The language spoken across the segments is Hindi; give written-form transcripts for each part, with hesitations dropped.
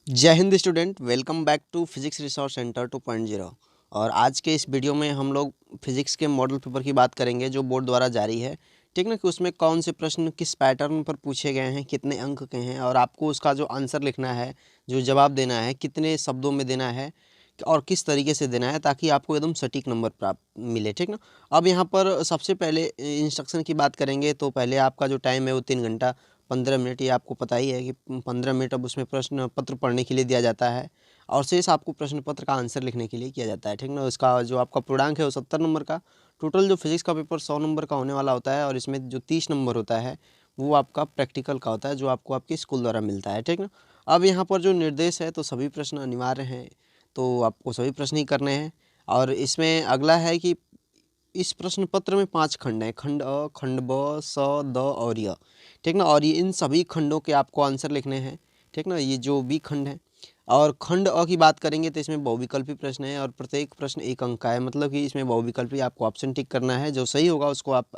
जय हिंद student, welcome back to physics resource centre 2.0। और आज के इस वीडियो में हम लोग फिजिक्स के मॉडल पेपर की बात करेंगे जो बोर्ड द्वारा जारी है। ठीक ना, कि उसमें कौन से प्रश्न किस पैटर्न पर पूछे गए हैं, कितने अंक के हैं और आपको उसका जो आंसर लिखना है, जो जवाब देना है, कितने शब्दों में देना है और किस तरीके से देना है ताकि आपको एकदम सटीक नंबर प्राप्त मिले। ठीक ना। अब यहाँ पर सबसे पहले इंस्ट्रक्शन की बात करेंगे तो पहले आपका जो टाइम है वो 3 घंटा 15 मिनट। ये आपको पता ही है कि 15 मिनट अब उसमें प्रश्न पत्र पढ़ने के लिए दिया जाता है और शेष आपको प्रश्न पत्र का आंसर लिखने के लिए किया जाता है। ठीक ना। इसका जो आपका पूर्णांक है वो 70 नंबर का। टोटल जो फिजिक्स का पेपर 100 नंबर का होने वाला होता है और इसमें जो 30 नंबर होता है वो आपका प्रैक्टिकल का होता है जो आपको आपके स्कूल द्वारा मिलता है। ठीक ना। अब यहाँ पर जो निर्देश है तो सभी प्रश्न अनिवार्य हैं, तो आपको सभी प्रश्न ही करने हैं। और इसमें अगला है कि इस प्रश्न पत्र में 5 खंड हैं, खंड अ, खंड ब, स, द और य। ठीक ना। और ये इन सभी खंडों के आपको आंसर लिखने हैं। ठीक ना, ये जो भी खंड है। और खंड अ की बात करेंगे तो इसमें बहुविकल्पी प्रश्न है और प्रत्येक प्रश्न 1 अंक का है। मतलब कि इसमें बहुविकल्पी आपको ऑप्शन टिक करना है, जो सही होगा उसको आप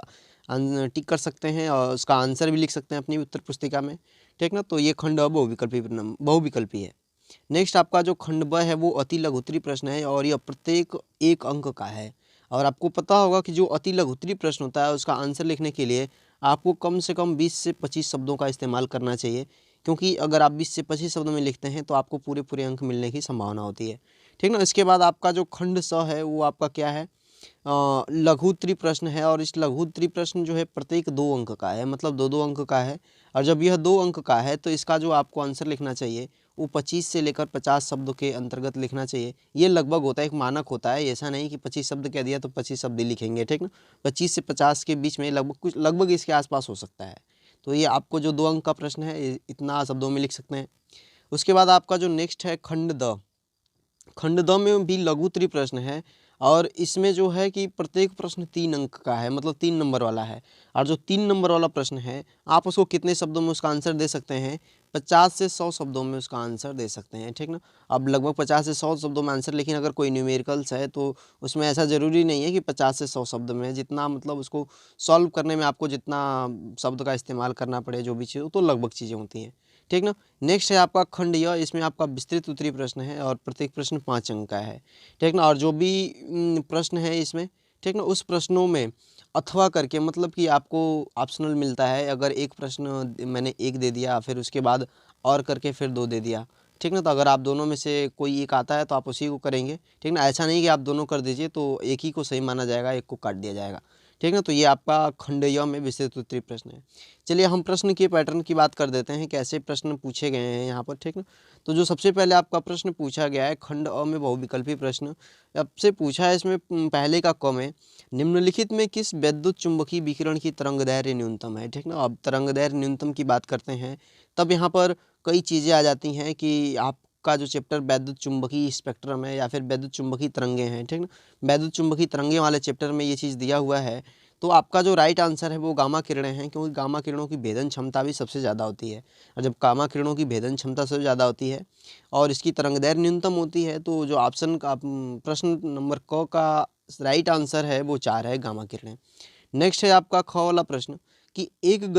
टिक कर सकते हैं और उसका आंसर भी लिख सकते हैं अपनी उत्तर पुस्तिका में। ठीक ना। तो ये खंड अ बहुविकल्पी है। नेक्स्ट आपका जो खंड ब है वो अति लघुत्तरी प्रश्न है और यह प्रत्येक 1 अंक का है। और आपको पता होगा कि जो अति लघुत्तरी प्रश्न होता है उसका आंसर लिखने के लिए आपको कम से कम 20 से 25 शब्दों का इस्तेमाल करना चाहिए, क्योंकि अगर आप 20 से 25 शब्दों में लिखते हैं तो आपको पूरे पूरे अंक मिलने की संभावना होती है। ठीक ना। इसके बाद आपका जो खंड स है वो आपका क्या है, लघुत्तरी प्रश्न है और इस लघुत्तरी प्रश्न जो है प्रत्येक 2 अंक का है, मतलब 2-2 अंक का है। और जब यह 2 अंक का है तो इसका जो आपको आंसर लिखना चाहिए वो 25 से लेकर 50 शब्द के अंतर्गत लिखना चाहिए। ये लगभग होता है, एक मानक होता है, ऐसा नहीं कि 25 शब्द कह दिया तो 25 शब्द ही लिखेंगे। ठीक ना। 25 से 50 के बीच में लगभग इसके आसपास हो सकता है। तो ये आपको जो 2 अंक का प्रश्न है इतना शब्दों में लिख सकते हैं। उसके बाद आपका जो नेक्स्ट है खंड द। खंड द में भी लघुत्तरी प्रश्न है और इसमें जो है कि प्रत्येक प्रश्न 3 अंक का है, मतलब 3 नंबर वाला है। और जो 3 नंबर वाला प्रश्न है आप उसको कितने शब्दों में उसका आंसर दे सकते हैं, 50 से 100 शब्दों में उसका आंसर दे सकते हैं। ठीक ना। अब लगभग 50 से 100 शब्दों में आंसर, लेकिन अगर कोई न्यूमेरिकल्स है तो उसमें ऐसा ज़रूरी नहीं है कि 50 से 100 शब्द में, जितना मतलब उसको सॉल्व करने में आपको जितना शब्द का इस्तेमाल करना पड़े जो भी चीज़ हो, तो लगभग चीज़ें होती हैं। ठीक ना। नेक्स्ट है आपका खंड य। इसमें आपका विस्तृत उत्तरीय प्रश्न है और प्रत्येक प्रश्न 5 अंक का है। ठीक ना। और जो भी प्रश्न है इसमें, ठीक ना, उस प्रश्नों में अथवा करके, मतलब कि आपको ऑप्शनल मिलता है। अगर एक प्रश्न मैंने 1 दे दिया फिर उसके बाद और करके फिर 2 दे दिया। ठीक ना। तो अगर आप दोनों में से कोई एक आता है तो आप उसी को करेंगे। ठीक ना। ऐसा नहीं कि आप दोनों कर दीजिए तो एक ही को सही माना जाएगा, एक को काट दिया जाएगा। ठीक ना। तो ये आपका खंड य में विस्तृत उत्तरीय प्रश्न है। चलिए हम प्रश्न के पैटर्न की बात कर देते हैं, कैसे प्रश्न पूछे गए हैं यहाँ पर। ठीक ना। तो जो सबसे पहले आपका प्रश्न पूछा गया है खंड अ में बहुविकल्पी प्रश्न अब से पूछा है। इसमें पहले का क में निम्नलिखित में किस वैद्युत चुंबकीय विकिरण की तरंगदैर्घ्य न्यूनतम है। ठीक ना। अब तरंगदैर्घ्य न्यूनतम की बात करते हैं तब यहाँ पर कई चीज़ें आ जाती हैं कि आपका जो चैप्टर वैद्युत चुंबकीय स्पेक्ट्रम है या फिर वैद्युत चुंबकीय तरंगे हैं। ठीक ना। वैद्युत चुंबकीय तरंगे वाले चैप्टर में ये चीज़ दिया हुआ है। तो आपका जो राइट आंसर है वो गामा किरणें हैं, क्योंकि गामा किरणों की भेदन क्षमता भी सबसे ज़्यादा होती है। और जब गामा किरणों की भेदन क्षमता सबसे ज़्यादा होती है और इसकी तरंगदैर्घ्य न्यूनतम होती है तो जो ऑप्शन का प्रश्न नंबर क का राइट आंसर है वो 4 है, गामा किरणें। नेक्स्ट है आपका ख वाला प्रश्न कि एक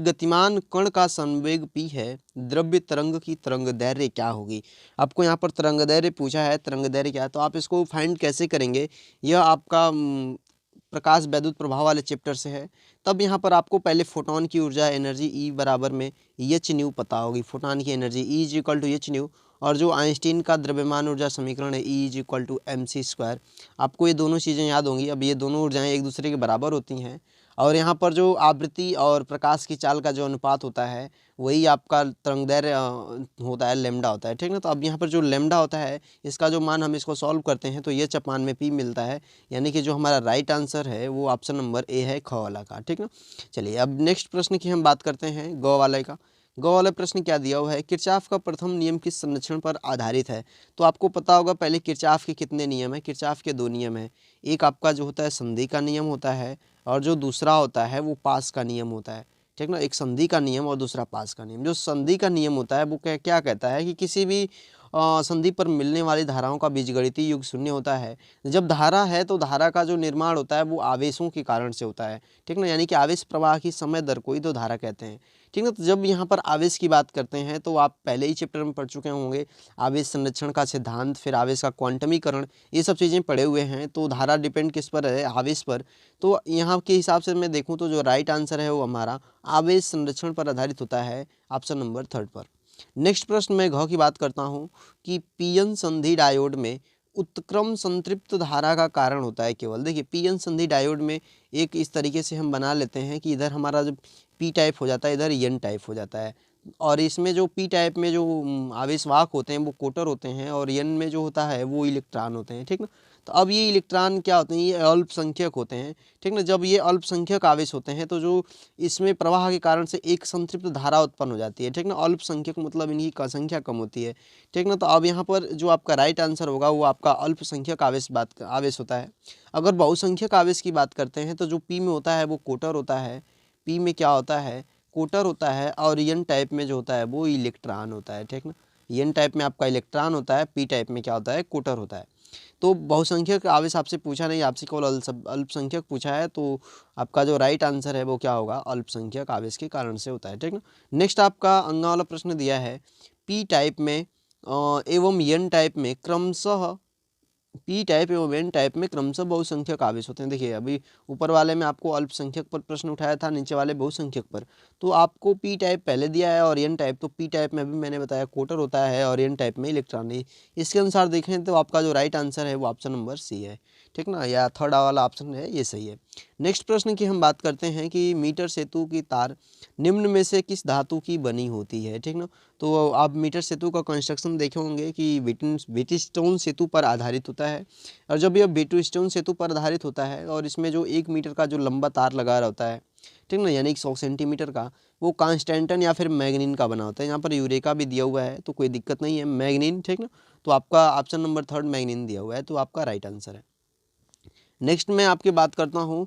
गतिमान कण का संवेग p है, द्रव्य तरंग की तरंगदैर्घ्य क्या होगी। आपको यहाँ पर तरंगदैर्घ्य पूछा है, तरंगदैर्घ्य क्या है तो आप इसको फाइंड कैसे करेंगे। यह आपका प्रकाश वैद्युत प्रभाव वाले चैप्टर से है। तब यहाँ पर आपको पहले फोटोन की ऊर्जा एनर्जी E बराबर में एच न्यू पता होगी। फोटोन की energy E is equal to H nu. और जो आइंस्टीन का द्रव्यमान ऊर्जा समीकरण है E is equal to mc²। आपको ये दोनों चीज़ें याद होंगी। अब ये दोनों ऊर्जाएं एक दूसरे के बराबर होती हैं और यहाँ पर जो आवृत्ति और प्रकाश की चाल का जो अनुपात होता है वही आपका तरंगदैर्घ्य होता है, लेमडा होता है। ठीक ना। तो अब यहाँ पर जो लेमडा होता है इसका जो मान हम इसको सॉल्व करते हैं तो ये चपान में p मिलता है, यानी कि जो हमारा राइट आंसर है वो ऑप्शन नंबर ए है, ख वाला का। ठीक ना। चलिए अब नेक्स्ट प्रश्न की हम बात करते हैं, ग वाले का। ग वाला प्रश्न क्या दिया हुआ है, किरचॉफ का प्रथम नियम किस संरक्षण पर आधारित है। तो आपको पता होगा पहले किरचॉफ के कितने नियम है। किरचॉफ के 2 नियम है। एक आपका जो होता है संधि का नियम होता है और जो दूसरा होता है वो पास का नियम होता है। ठीक ना। एक संधि का नियम और दूसरा पास का नियम। जो संधि का नियम होता है वो क्या क्या कहता है कि किसी भी संधि पर मिलने वाली धाराओं का बीजगणितीय योग शून्य होता है। जब धारा है तो धारा का जो निर्माण होता है वो आवेशों के कारण से होता है, ठीक ना, यानी कि आवेश प्रवाह की समय दर को ही तो धारा कहते हैं, ठीक ना। तो जब यहाँ पर आवेश की बात करते हैं तो आप पहले ही चैप्टर में पढ़ चुके होंगे, आवेश संरक्षण का सिद्धांत, फिर आवेश का क्वांटमीकरण, ये सब चीज़ें पढ़े हुए हैं। तो धारा डिपेंड किस पर है, आवेश पर। तो यहाँ के हिसाब से मैं देखूँ तो जो राइट आंसर है वो हमारा आवेश संरक्षण पर आधारित होता है, ऑप्शन नंबर 3 पर। नेक्स्ट प्रश्न मैं घ की बात करता हूँ कि पीएन संधि डायोड में उत्क्रम संतृप्त धारा का कारण होता है केवल। देखिए पीएन संधि डायोड में एक इस तरीके से हम बना लेते हैं कि इधर हमारा जब पी टाइप हो जाता है, इधर एन टाइप हो जाता है, और इसमें जो पी टाइप में जो आवेशवाहक होते हैं वो कोटर होते हैं, और एन में जो होता है वो इलेक्ट्रॉन होते हैं, ठीक ना। तो अब ये इलेक्ट्रॉन क्या होते हैं, ये अल्पसंख्यक होते हैं, ठीक ना। जब ये अल्पसंख्यक आवेश होते हैं तो जो इसमें प्रवाह के कारण से एक संतृप्त धारा उत्पन्न हो जाती है, ठीक ना। अल्पसंख्यक मतलब इनकी संख्या कम होती है, ठीक ना। तो अब यहाँ पर जो आपका राइट आंसर होगा वो आपका अल्पसंख्यक आवेश होता है। अगर बहुसंख्यक आवेश की बात करते हैं तो जो पी में होता है वो कोटर होता है, पी में क्या होता है, कोटर होता है, और एन टाइप में जो होता है वो इलेक्ट्रॉन होता है, ठीक ना। एन टाइप में आपका इलेक्ट्रॉन होता है, पी टाइप में क्या होता है, कोटर होता है। तो बहुसंख्यक आवेश आपसे पूछा नहीं, आपसे केवल अल्पसंख्यक पूछा है, तो आपका जो राइट आंसर है वो क्या होगा, अल्पसंख्यक आवेश के कारण से होता है, ठीक ना। नेक्स्ट आपका अंगा वाला प्रश्न दिया है, पी टाइप में एवं एन टाइप में क्रमशः, पी टाइप एवं एन टाइप में क्रमशः बहुसंख्यक आवेश होते हैं। देखिए अभी ऊपर वाले में आपको अल्पसंख्यक पर प्रश्न उठाया था, नीचे वाले बहुसंख्यक पर। तो आपको पी टाइप पहले दिया है और एन टाइप, तो पी टाइप में भी मैंने बताया कोटर होता है और एन टाइप में इलेक्ट्रॉन है। इसके अनुसार देखें तो आपका जो राइट आंसर है वो ऑप्शन नंबर सी है, ठीक ना, या थर्ड वाला ऑप्शन है ये सही है। नेक्स्ट प्रश्न की हम बात करते हैं कि मीटर सेतु की तार निम्न में से किस धातु की बनी होती है, ठीक ना। तो आप मीटर सेतु का कंस्ट्रक्शन देखे होंगे कि व्हीटस्टोन सेतु पर आधारित होता है, और जब यह व्हीटस्टोन सेतु पर आधारित होता है और इसमें जो 1 मीटर का जो लंबा तार लगा रहता है, ठीक ना, यानी कि 100 सेंटीमीटर का, वो कांस्टेंटन या फिर मैग्नीन का बना होता है। यहाँ पर यूरेका भी दिया हुआ है तो कोई दिक्कत नहीं है, मैग्नीन, ठीक ना। तो आपका ऑप्शन नंबर 3 मैग्नीन दिया हुआ है, तो आपका राइट आंसर है। नेक्स्ट मैं आपकी बात करता हूँ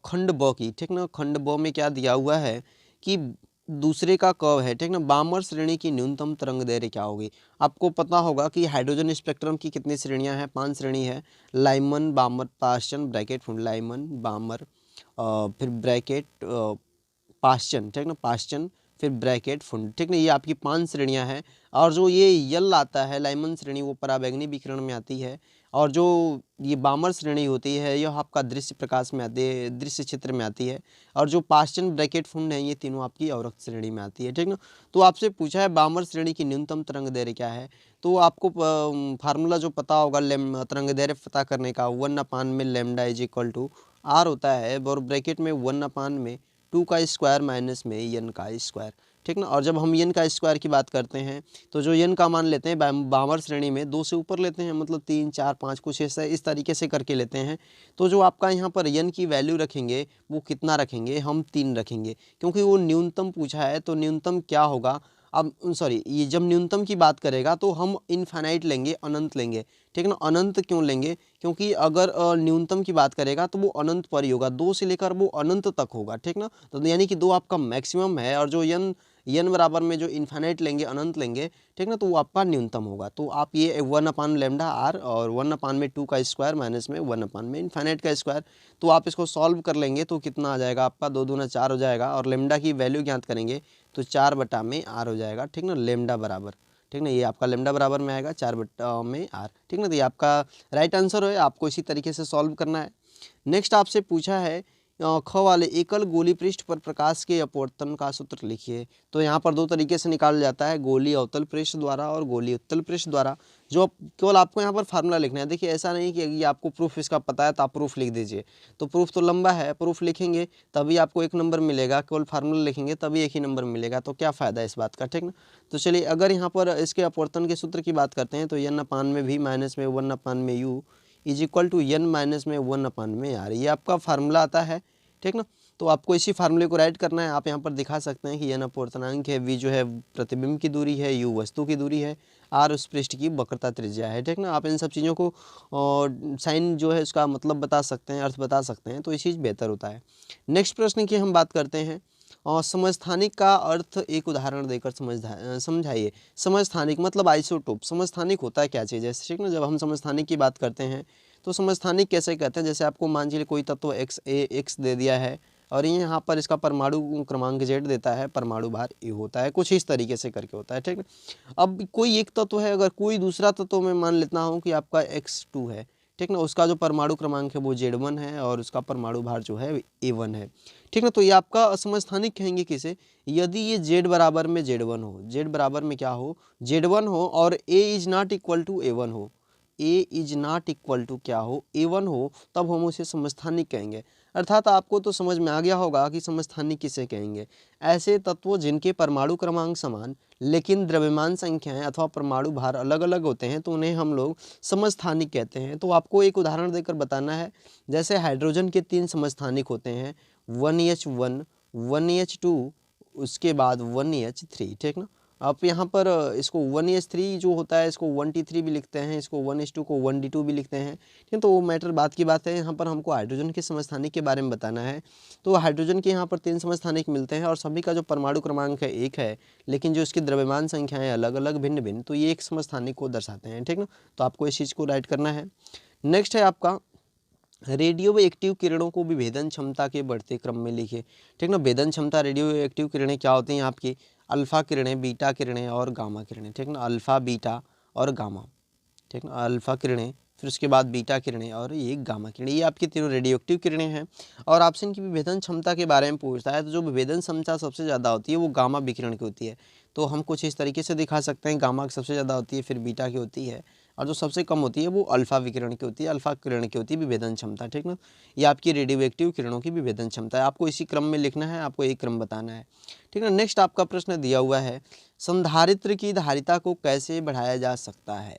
खंड ब की, ठीक ना। खंड ब में क्या दिया हुआ है कि दूसरे का कर्व है, ठीक ना, बामर श्रेणी की न्यूनतम तरंग दैर्घ्य क्या होगी। आपको पता होगा कि हाइड्रोजन स्पेक्ट्रम की कितनी श्रेणियां हैं, 5 श्रेणी है, लाइमन, बामर, पास्चन, ब्रैकेट फुंड, लाइमन, बामर, फिर ब्रैकेट पास्चन, ठीक ना, पास्चन, फिर ब्रैकेट फुंड, ठीक ना, ये आपकी 5 श्रेणियां हैं। और जो ये यल आता है लाइमन श्रेणी, वो पराबैंगनी विकिरण में आती है, और जो ये बामर श्रेणी होती है यह आपका दृश्य प्रकाश में आती है, दृश्य क्षेत्र में आती है, और जो पास्चन, ब्रैकेट फुंड है, ये तीनों आपकी अवरक्त श्रेणी में आती है, ठीक ना। तो आपसे पूछा है बामर श्रेणी की न्यूनतम तरंग दैर्घ्य क्या है, तो आपको फार्मूला जो पता होगा तरंग दैर्घ्य पता करने का, 1/में lambda is equal to R होता है, और ब्रैकेट में 1/में 2 का स्क्वायर माइनस में एन का स्क्वायर, ठीक ना। और जब हम एन का स्क्वायर की बात करते हैं तो जो एन का मान लेते हैं बामर श्रेणी में 2 से ऊपर लेते हैं, मतलब 3, 4, 5 कुछ ऐसा इस तरीके से करके लेते हैं। तो जो आपका यहाँ पर एन की वैल्यू रखेंगे वो कितना रखेंगे, हम 3 रखेंगे, क्योंकि वो न्यूनतम पूछा है। तो न्यूनतम क्या होगा, अब सॉरी, ये जब न्यूनतम की बात करेगा तो हम इनफाइनाइट लेंगे, अनंत लेंगे, ठीक ना। अनंत क्यों लेंगे, क्योंकि अगर न्यूनतम की बात करेगा तो वो अनंत पर ही होगा, 2 से लेकर वो अनंत तक होगा, ठीक ना। तो यानी कि 2 आपका मैक्सिमम है, और जो एन बराबर में जो इन्फाइनाइट लेंगे, अनंत लेंगे, ठीक ना, तो वो आपका न्यूनतम होगा। तो आप ये 1/λ आर और 1/2 का स्क्वायर माइनस में 1/में इन्फाइनाइट का स्क्वायर, तो आप इसको सॉल्व कर लेंगे तो कितना आ जाएगा आपका, 2 दूना 4 हो जाएगा, और लेमडा की वैल्यू ज्ञात करेंगे तो 4/आर हो जाएगा, ठीक ना, लेमडा बराबर, ठीक ना, ये आपका लेमडा बराबर में आएगा 4/आर, ठीक ना। तो ये आपका राइट आंसर है, आपको इसी तरीके से सॉल्व करना है। नेक्स्ट आपसे पूछा है ख वाले एकल गोली पृष्ठ पर प्रकाश के अपवर्तन का सूत्र लिखिए। तो यहाँ पर 2 तरीके से निकाला जाता है, गोली अवतल पृष्ठ द्वारा और गोली उत्तल पृष्ठ द्वारा। जो केवल आपको यहाँ पर फार्मूला लिखना है। देखिए ऐसा नहीं कि ये आपको प्रूफ इसका पता है तो आप प्रूफ लिख दीजिए, तो प्रूफ तो लंबा है, प्रूफ लिखेंगे तभी आपको 1 नंबर मिलेगा, केवल फार्मूला लिखेंगे तभी 1 ही नंबर मिलेगा, तो क्या फ़ायदा है इस बात का, ठीक ना। तो चलिए अगर यहाँ पर इसके अपवर्तन के सूत्र की बात करते हैं तो n/v माइनस में 1/में u is equal to n minus में 1/में r, ये आपका फार्मूला आता है, ठीक ना। तो आपको इसी फार्मूले को राइट करना है। आप यहाँ पर दिखा सकते हैं कि n अपवर्तनांक है, v जो है प्रतिबिंब की दूरी है, u वस्तु की दूरी है, r उस पृष्ठ की वक्रता त्रिज्या है, ठीक ना। आप इन सब चीज़ों को साइन जो है उसका मतलब बता सकते हैं, अर्थ बता सकते हैं, तो ये चीज़ बेहतर होता है। नेक्स्ट प्रश्न की हम बात करते हैं समस्थानिक का अर्थ एक उदाहरण देकर समझाइए। समस्थानिक मतलब आइसोटोप। समस्थानिक होता है क्या चीज़ है, ठीक ना। जब हम समस्थानिक की बात करते हैं तो समस्थानिक कैसे कहते हैं, जैसे आपको मान लीजिए कोई तत्व एक्स दे दिया है और ये यहाँ पर इसका परमाणु क्रमांक जेड देता है, परमाणु भार ए होता है, कुछ इस तरीके से करके होता है, ठीक है। अब कोई एक तत्व है, अगर कोई दूसरा तत्व मैं मान लेता हूँ कि आपका x2 है, ठीक ना, उसका जो परमाणु क्रमांक है वो Z1 है और उसका परमाणु भार जो है A1 है, ठीक ना। तो ये आपका समस्थानिक कहेंगे किसे, यदि ये Z बराबर में Z1 हो, Z बराबर में क्या हो, Z1 हो और A is not equal to A1 हो, A is not equal to क्या हो, A1 हो, तब हम उसे समस्थानिक कहेंगे। अर्थात आपको तो समझ में आ गया होगा कि समस्थानिक किसे कहेंगे, ऐसे तत्वों जिनके परमाणु क्रमांक समान लेकिन द्रव्यमान संख्याएं अथवा परमाणु भार अलग अलग होते हैं तो उन्हें हम लोग समस्थानिक कहते हैं। तो आपको एक उदाहरण देकर बताना है, जैसे हाइड्रोजन के 3 समस्थानिक होते हैं, 1H1, 1H2, उसके बाद 1H3, ठीक ना। आप यहाँ पर इसको 1H3 जो होता है इसको 1T3 भी लिखते हैं, इसको 1H2 को 1D2 भी लिखते हैं, ठीक है। तो वो मैटर बात की बात है, यहाँ पर हमको हाइड्रोजन के समस्थानिक के बारे में बताना है। तो हाइड्रोजन के यहाँ पर 3 समस्थानिक मिलते हैं और सभी का जो परमाणु क्रमांक है 1 है, लेकिन जो इसकी द्रव्यमान संख्याएं अलग अलग भिन्न भिन्न, तो ये एक समस्थानिक को दर्शाते हैं, ठीक ना। तो आपको इस चीज़ को राइट करना है। नेक्स्ट है आपका रेडियो एक्टिव किरणों को विभेदन क्षमता के बढ़ते क्रम में लिखे, ठीक ना। भेदन क्षमता रेडियो एक्टिव किरणें क्या होती हैं आपकी, अल्फा किरणें, बीटा किरणें और गामा किरणें, ठीक ना। अल्फा, बीटा और गामा, ठीक ना। अल्फा किरणें, फिर उसके बाद बीटा किरणें और ये गामा किरणें, ये आपकी तीनों रेडियो एक्टिव किरणें हैं। और आपसे इनकी विभेदन क्षमता के बारे में पूछता है, तो जो विभेदन क्षमता सबसे ज़्यादा होती है वो गामा विकिरण की होती है। तो हम कुछ इस तरीके से दिखा सकते हैं, गामा की सबसे ज़्यादा होती है, फिर बीटा की होती है और जो सबसे कम होती है वो अल्फा विकिरण की होती है, अल्फा किरण की होती है विभेदन क्षमता, ठीक ना। ये आपकी रेडियो एक्टिव किरणों की विभेदन क्षमता है। आपको इसी क्रम में लिखना है, आपको एक क्रम बताना है, ठीक है। नेक्स्ट आपका प्रश्न दिया हुआ है, संधारित्र की धारिता को कैसे बढ़ाया जा सकता है।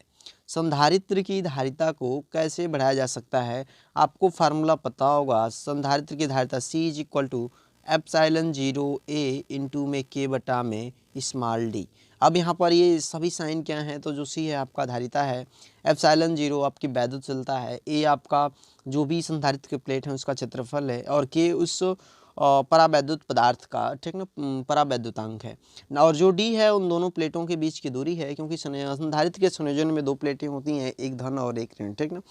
संधारित्र की धारिता को कैसे बढ़ाया जा सकता है, आपको फार्मूला पता होगा। संधारित्र की धारिता C is equal to epsilon 0A into में K बटा में स्मॉल d। अब यहाँ पर ये सभी साइन क्या हैं, तो जो C है आपका धारिता है, एप्सिलॉन 0 आपकी वैद्युत चलता है, A आपका जो भी संधारित्र के प्लेट है उसका क्षेत्रफल है और K उस परावैद्युत पदार्थ का, ठीक ना, परावैद्युतांक है और जो D है उन दोनों प्लेटों के बीच की दूरी है, क्योंकि संधारित्र के संयोजन में 2 प्लेटें होती हैं, एक धन और एक ऋण, ठीक ना।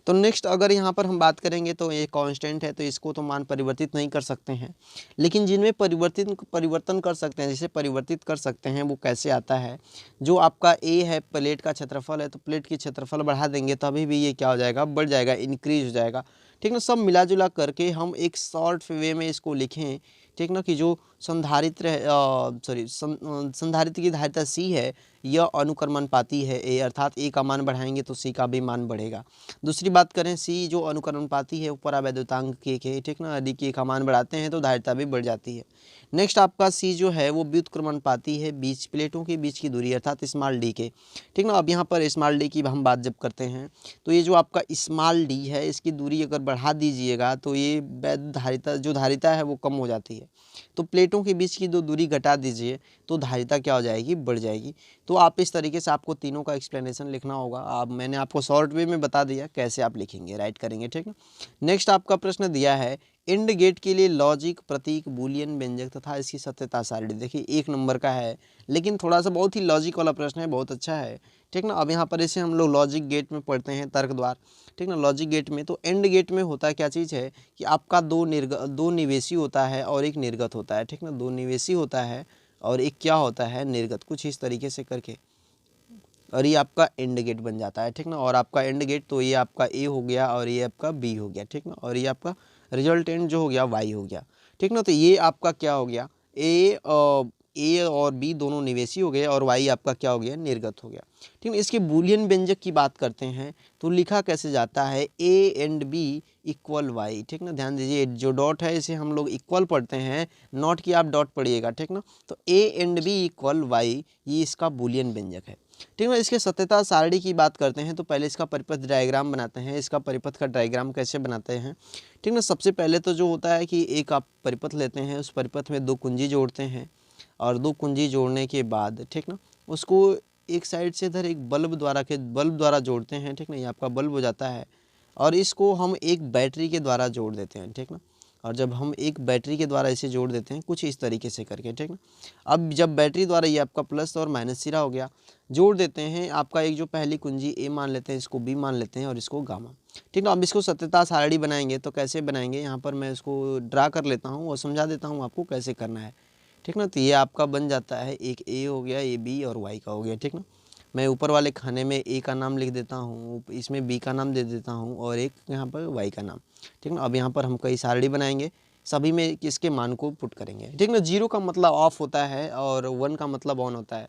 तो नेक्स्ट अगर यहाँ पर हम बात करेंगे तो ये कांस्टेंट है, तो इसको तो मान परिवर्तित नहीं कर सकते हैं, लेकिन जिनमें परिवर्तन कर सकते हैं, जिसे परिवर्तित कर सकते हैं वो कैसे आता है, जो आपका A है प्लेट का क्षेत्रफल है, तो प्लेट की क्षेत्रफल बढ़ा देंगे तभी भी ये क्या हो जाएगा, बढ़ जाएगा, इंक्रीज हो जाएगा, ठीक ना। सब मिला जुला करके हम एक शॉर्ट वे में इसको लिखें, ठीक ना, कि जो संधारित्र है संधारित्र की धारिता C है, यह अनुक्रमणपाती है A, अर्थात A का मान बढ़ाएंगे तो C का भी मान बढ़ेगा। दूसरी बात करें, C जो अनुक्रमणपाती है वो परावैद्युतांक K के, ठीक ना, यदि K का मान बढ़ाते हैं तो धारिता भी बढ़ जाती है। नेक्स्ट आपका C जो है वो व्युत्क्रमणपाती है, बीच प्लेटों के बीच की दूरी अर्थात स्मॉल d के, ठीक ना। अब यहाँ पर स्मॉल d की हम बात जब करते हैं तो ये जो आपका स्मॉल d है इसकी दूरी अगर बढ़ा दीजिएगा तो ये वैध धारिता जो धारिता है वो कम हो जाती है। तो प्लेटों के बीच की जो दूरी घटा दीजिए तो धारिता क्या हो जाएगी, बढ़ जाएगी। तो आप इस तरीके से आपको तीनों का एक्सप्लेनेशन लिखना होगा। अब मैंने आपको शॉर्ट वे में बता दिया कैसे आप लिखेंगे, राइट करेंगे, ठीक ना। नेक्स्ट आपका प्रश्न दिया है, इंड गेट के लिए लॉजिक, प्रतीक, बूलियन व्यंजक तथा इसकी सत्यता सारणी। देखिए 1 नंबर का है, लेकिन थोड़ा सा बहुत ही लॉजिक वाला प्रश्न है, बहुत अच्छा है, ठीक ना। अब यहाँ पर इसे हम लोग लॉजिक गेट में पढ़ते हैं, तर्क द्वार, ठीक ना। लॉजिक गेट में तो एंड गेट में होता क्या चीज़ है कि आपका दो निवेशी होता है और एक निर्गत होता है, ठीक ना। 2 निवेशी होता है और एक क्या होता है, निर्गत, कुछ इस तरीके से करके, और ये आपका एंड गेट बन जाता है, ठीक ना। और आपका एंड गेट तो ये आपका A हो गया और ये आपका B हो गया, ठीक ना। और ये आपका रिजल्टेंट जो हो गया Y हो गया, ठीक ना। तो ये आपका क्या हो गया, A और B दोनों निवेशी हो गए और Y आपका क्या हो गया, निर्गत हो गया, ठीक है। इसके बूलियन व्यंजक की बात करते हैं तो लिखा कैसे जाता है, A and B equal Y, ठीक ना। ध्यान दीजिए जो डॉट है इसे हम लोग इक्वल पढ़ते हैं, नॉट की आप डॉट पढ़िएगा, ठीक ना। तो A and B equal Y ये इसका बूलियन व्यंजक है, ठीक है। इसके सत्यता सारणी की बात करते हैं तो पहले इसका परिपथ डायग्राम बनाते हैं। इसका परिपथ का डायग्राम कैसे बनाते हैं, ठीक ना। सबसे पहले तो जो होता है कि एक आप परिपथ लेते हैं, उस परिपथ में 2 कुंजी जोड़ते हैं और 2 कुंजी जोड़ने के बाद, ठीक ना, उसको एक साइड से इधर एक बल्ब द्वारा जोड़ते हैं, ठीक ना। ये आपका बल्ब हो जाता है और इसको हम एक बैटरी के द्वारा जोड़ देते हैं, ठीक ना। और जब हम एक बैटरी के द्वारा इसे जोड़ देते हैं कुछ इस तरीके से करके, ठीक ना। अब जब बैटरी द्वारा ये आपका प्लस और माइनस सिरा हो गया, जोड़ देते हैं आपका एक जो पहली कुंजी ए मान लेते हैं, इसको बी मान लेते हैं और इसको गामा, ठीक ना। अब इसको सत्यता सारणी बनाएंगे तो कैसे बनाएंगे, यहाँ पर मैं इसको ड्रा कर लेता हूँ और समझा देता हूँ आपको कैसे करना है, ठीक ना। तो ये आपका बन जाता है, एक ए हो गया, ए बी और वाई का हो गया, ठीक ना। मैं ऊपर वाले खाने में ए का नाम लिख देता हूँ, इसमें बी का नाम दे देता हूँ और एक यहाँ पर वाई का नाम, ठीक ना। अब यहाँ पर हम कई सारणी बनाएंगे, सभी में किसके मान को पुट करेंगे, ठीक ना। 0 का मतलब ऑफ होता है और 1 का मतलब ऑन होता है।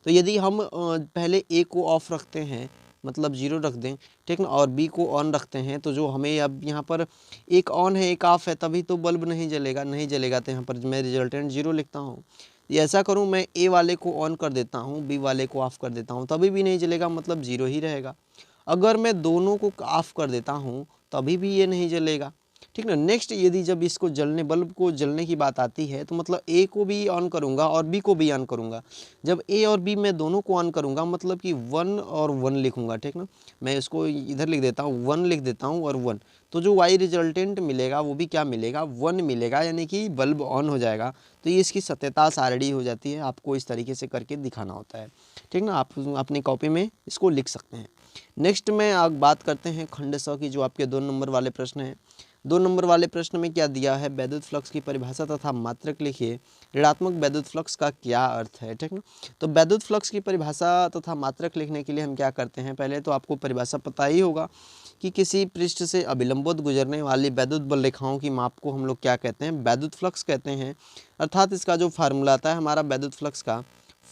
तो यदि हम पहले ए को ऑफ रखते हैं मतलब 0 रख दें, ठीक ना, और बी को ऑन रखते हैं, तो जो हमें अब यहाँ पर एक ऑन है एक ऑफ है, तभी तो बल्ब नहीं जलेगा। तो यहाँ पर मैं रिजल्टेंट 0 लिखता हूँ। ये ऐसा करूँ, मैं ए वाले को ऑन कर देता हूँ, बी वाले को ऑफ़ कर देता हूँ, तभी भी नहीं जलेगा, मतलब 0 ही रहेगा। अगर मैं दोनों को ऑफ़ कर देता हूँ तभी भी ये नहीं जलेगा, ठीक ना। नेक्स्ट यदि जब इसको जलने, बल्ब को जलने की बात आती है, तो मतलब ए को भी ऑन करूँगा और बी को भी ऑन करूँगा। जब ए और बी मैं दोनों को ऑन करूँगा मतलब कि 1 और 1 लिखूँगा, ठीक ना। मैं इसको इधर लिख देता हूँ, 1 लिख देता हूँ और 1, तो जो वाई रिजल्टेंट मिलेगा वो भी क्या मिलेगा, 1 मिलेगा, यानी कि बल्ब ऑन हो जाएगा। तो ये इसकी सत्यता सारणी हो जाती है। आपको इस तरीके से करके दिखाना होता है, ठीक ना। आप अपनी कॉपी में इसको लिख सकते हैं। नेक्स्ट में आप बात करते हैं खंड स की, जो आपके 2 नंबर वाले प्रश्न हैं। 2 नंबर वाले प्रश्न में क्या दिया है, वैद्युत फ्लक्स की परिभाषा तथा मात्रक लिखिए। ऋणात्मक वैद्युत फ्लक्स का क्या अर्थ है, ठीक ना। तो वैद्युत फ्लक्स की परिभाषा तथा मात्रक लिखने के लिए हम क्या करते हैं, पहले तो आपको परिभाषा पता ही होगा कि किसी पृष्ठ से अभिलंबवत गुजरने वाली वैद्युत बल रेखाओं की माप को हम लोग क्या कहते हैं, वैद्युत फ्लक्स कहते हैं। अर्थात इसका जो फार्मूला आता है हमारा वैद्युत फ्लक्स का,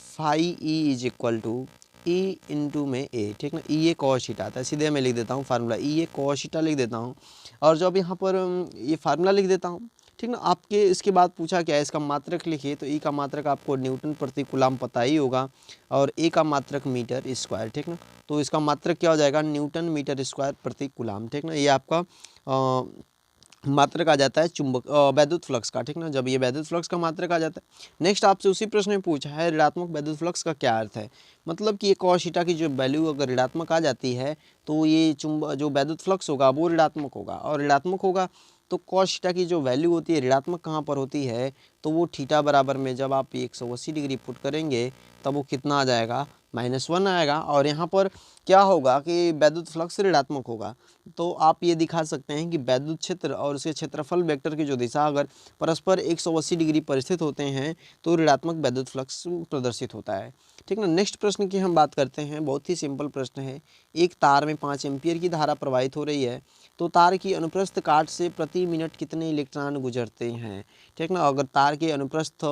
phi E is equal to E into में ए, ठीक ना। ई ए कॉस थीटा आता है, सीधे मैं लिख देता हूँ फार्मूला, ई ए कॉस थीटा लिख देता हूँ और जब यहाँ पर ये फार्मूला लिख देता हूँ, ठीक ना। आपके इसके बाद पूछा क्या है, इसका मात्रक लिखिए। तो ई का मात्रक आपको न्यूटन प्रति कूलम पता ही होगा और ए का मात्रक मीटर स्क्वायर, ठीक ना। तो इसका मात्रक क्या हो जाएगा, न्यूटन मीटर स्क्वायर प्रति कूलम, ठीक ना। ये आपका मात्रक आ जाता है चुंबक वैद्युत फ्लक्स का, ठीक ना। जब ये वैद्युत फ्लक्स का मात्रक आ जाता है। नेक्स्ट आपसे उसी प्रश्न में पूछा है ऋणात्मक वैद्युत फ्लक्स का क्या अर्थ है, मतलब कि ये कॉस थीटा की जो वैल्यू अगर ऋणात्मक आ जाती है तो ये जो वैद्युत फ्लक्स होगा वो ऋणात्मक होगा, और ऋणात्मक होगा तो कॉस थीटा की जो वैल्यू होती है ऋणात्मक कहाँ पर होती है, तो वो थीटा बराबर में जब आप 180 डिग्री पुट करेंगे तब वो कितना आ जाएगा, -1 आएगा। और यहाँ पर क्या होगा कि वैद्युत फ्लक्स ऋणात्मक होगा। तो आप ये दिखा सकते हैं कि वैद्युत क्षेत्र और उसके क्षेत्रफल वेक्टर की जो दिशा अगर परस्पर 180 डिग्री पर स्थित होते हैं तो ऋणात्मक वैद्युत फ्लक्स प्रदर्शित होता है, ठीक ना। नेक्स्ट प्रश्न की हम बात करते हैं, बहुत ही सिंपल प्रश्न है। एक तार में 5 एम्पियर की धारा प्रवाहित हो रही है, तो तार की अनुप्रस्थ काट से प्रति मिनट कितने इलेक्ट्रॉन गुजरते हैं, ठीक ना। अगर तार के अनुप्रस्थ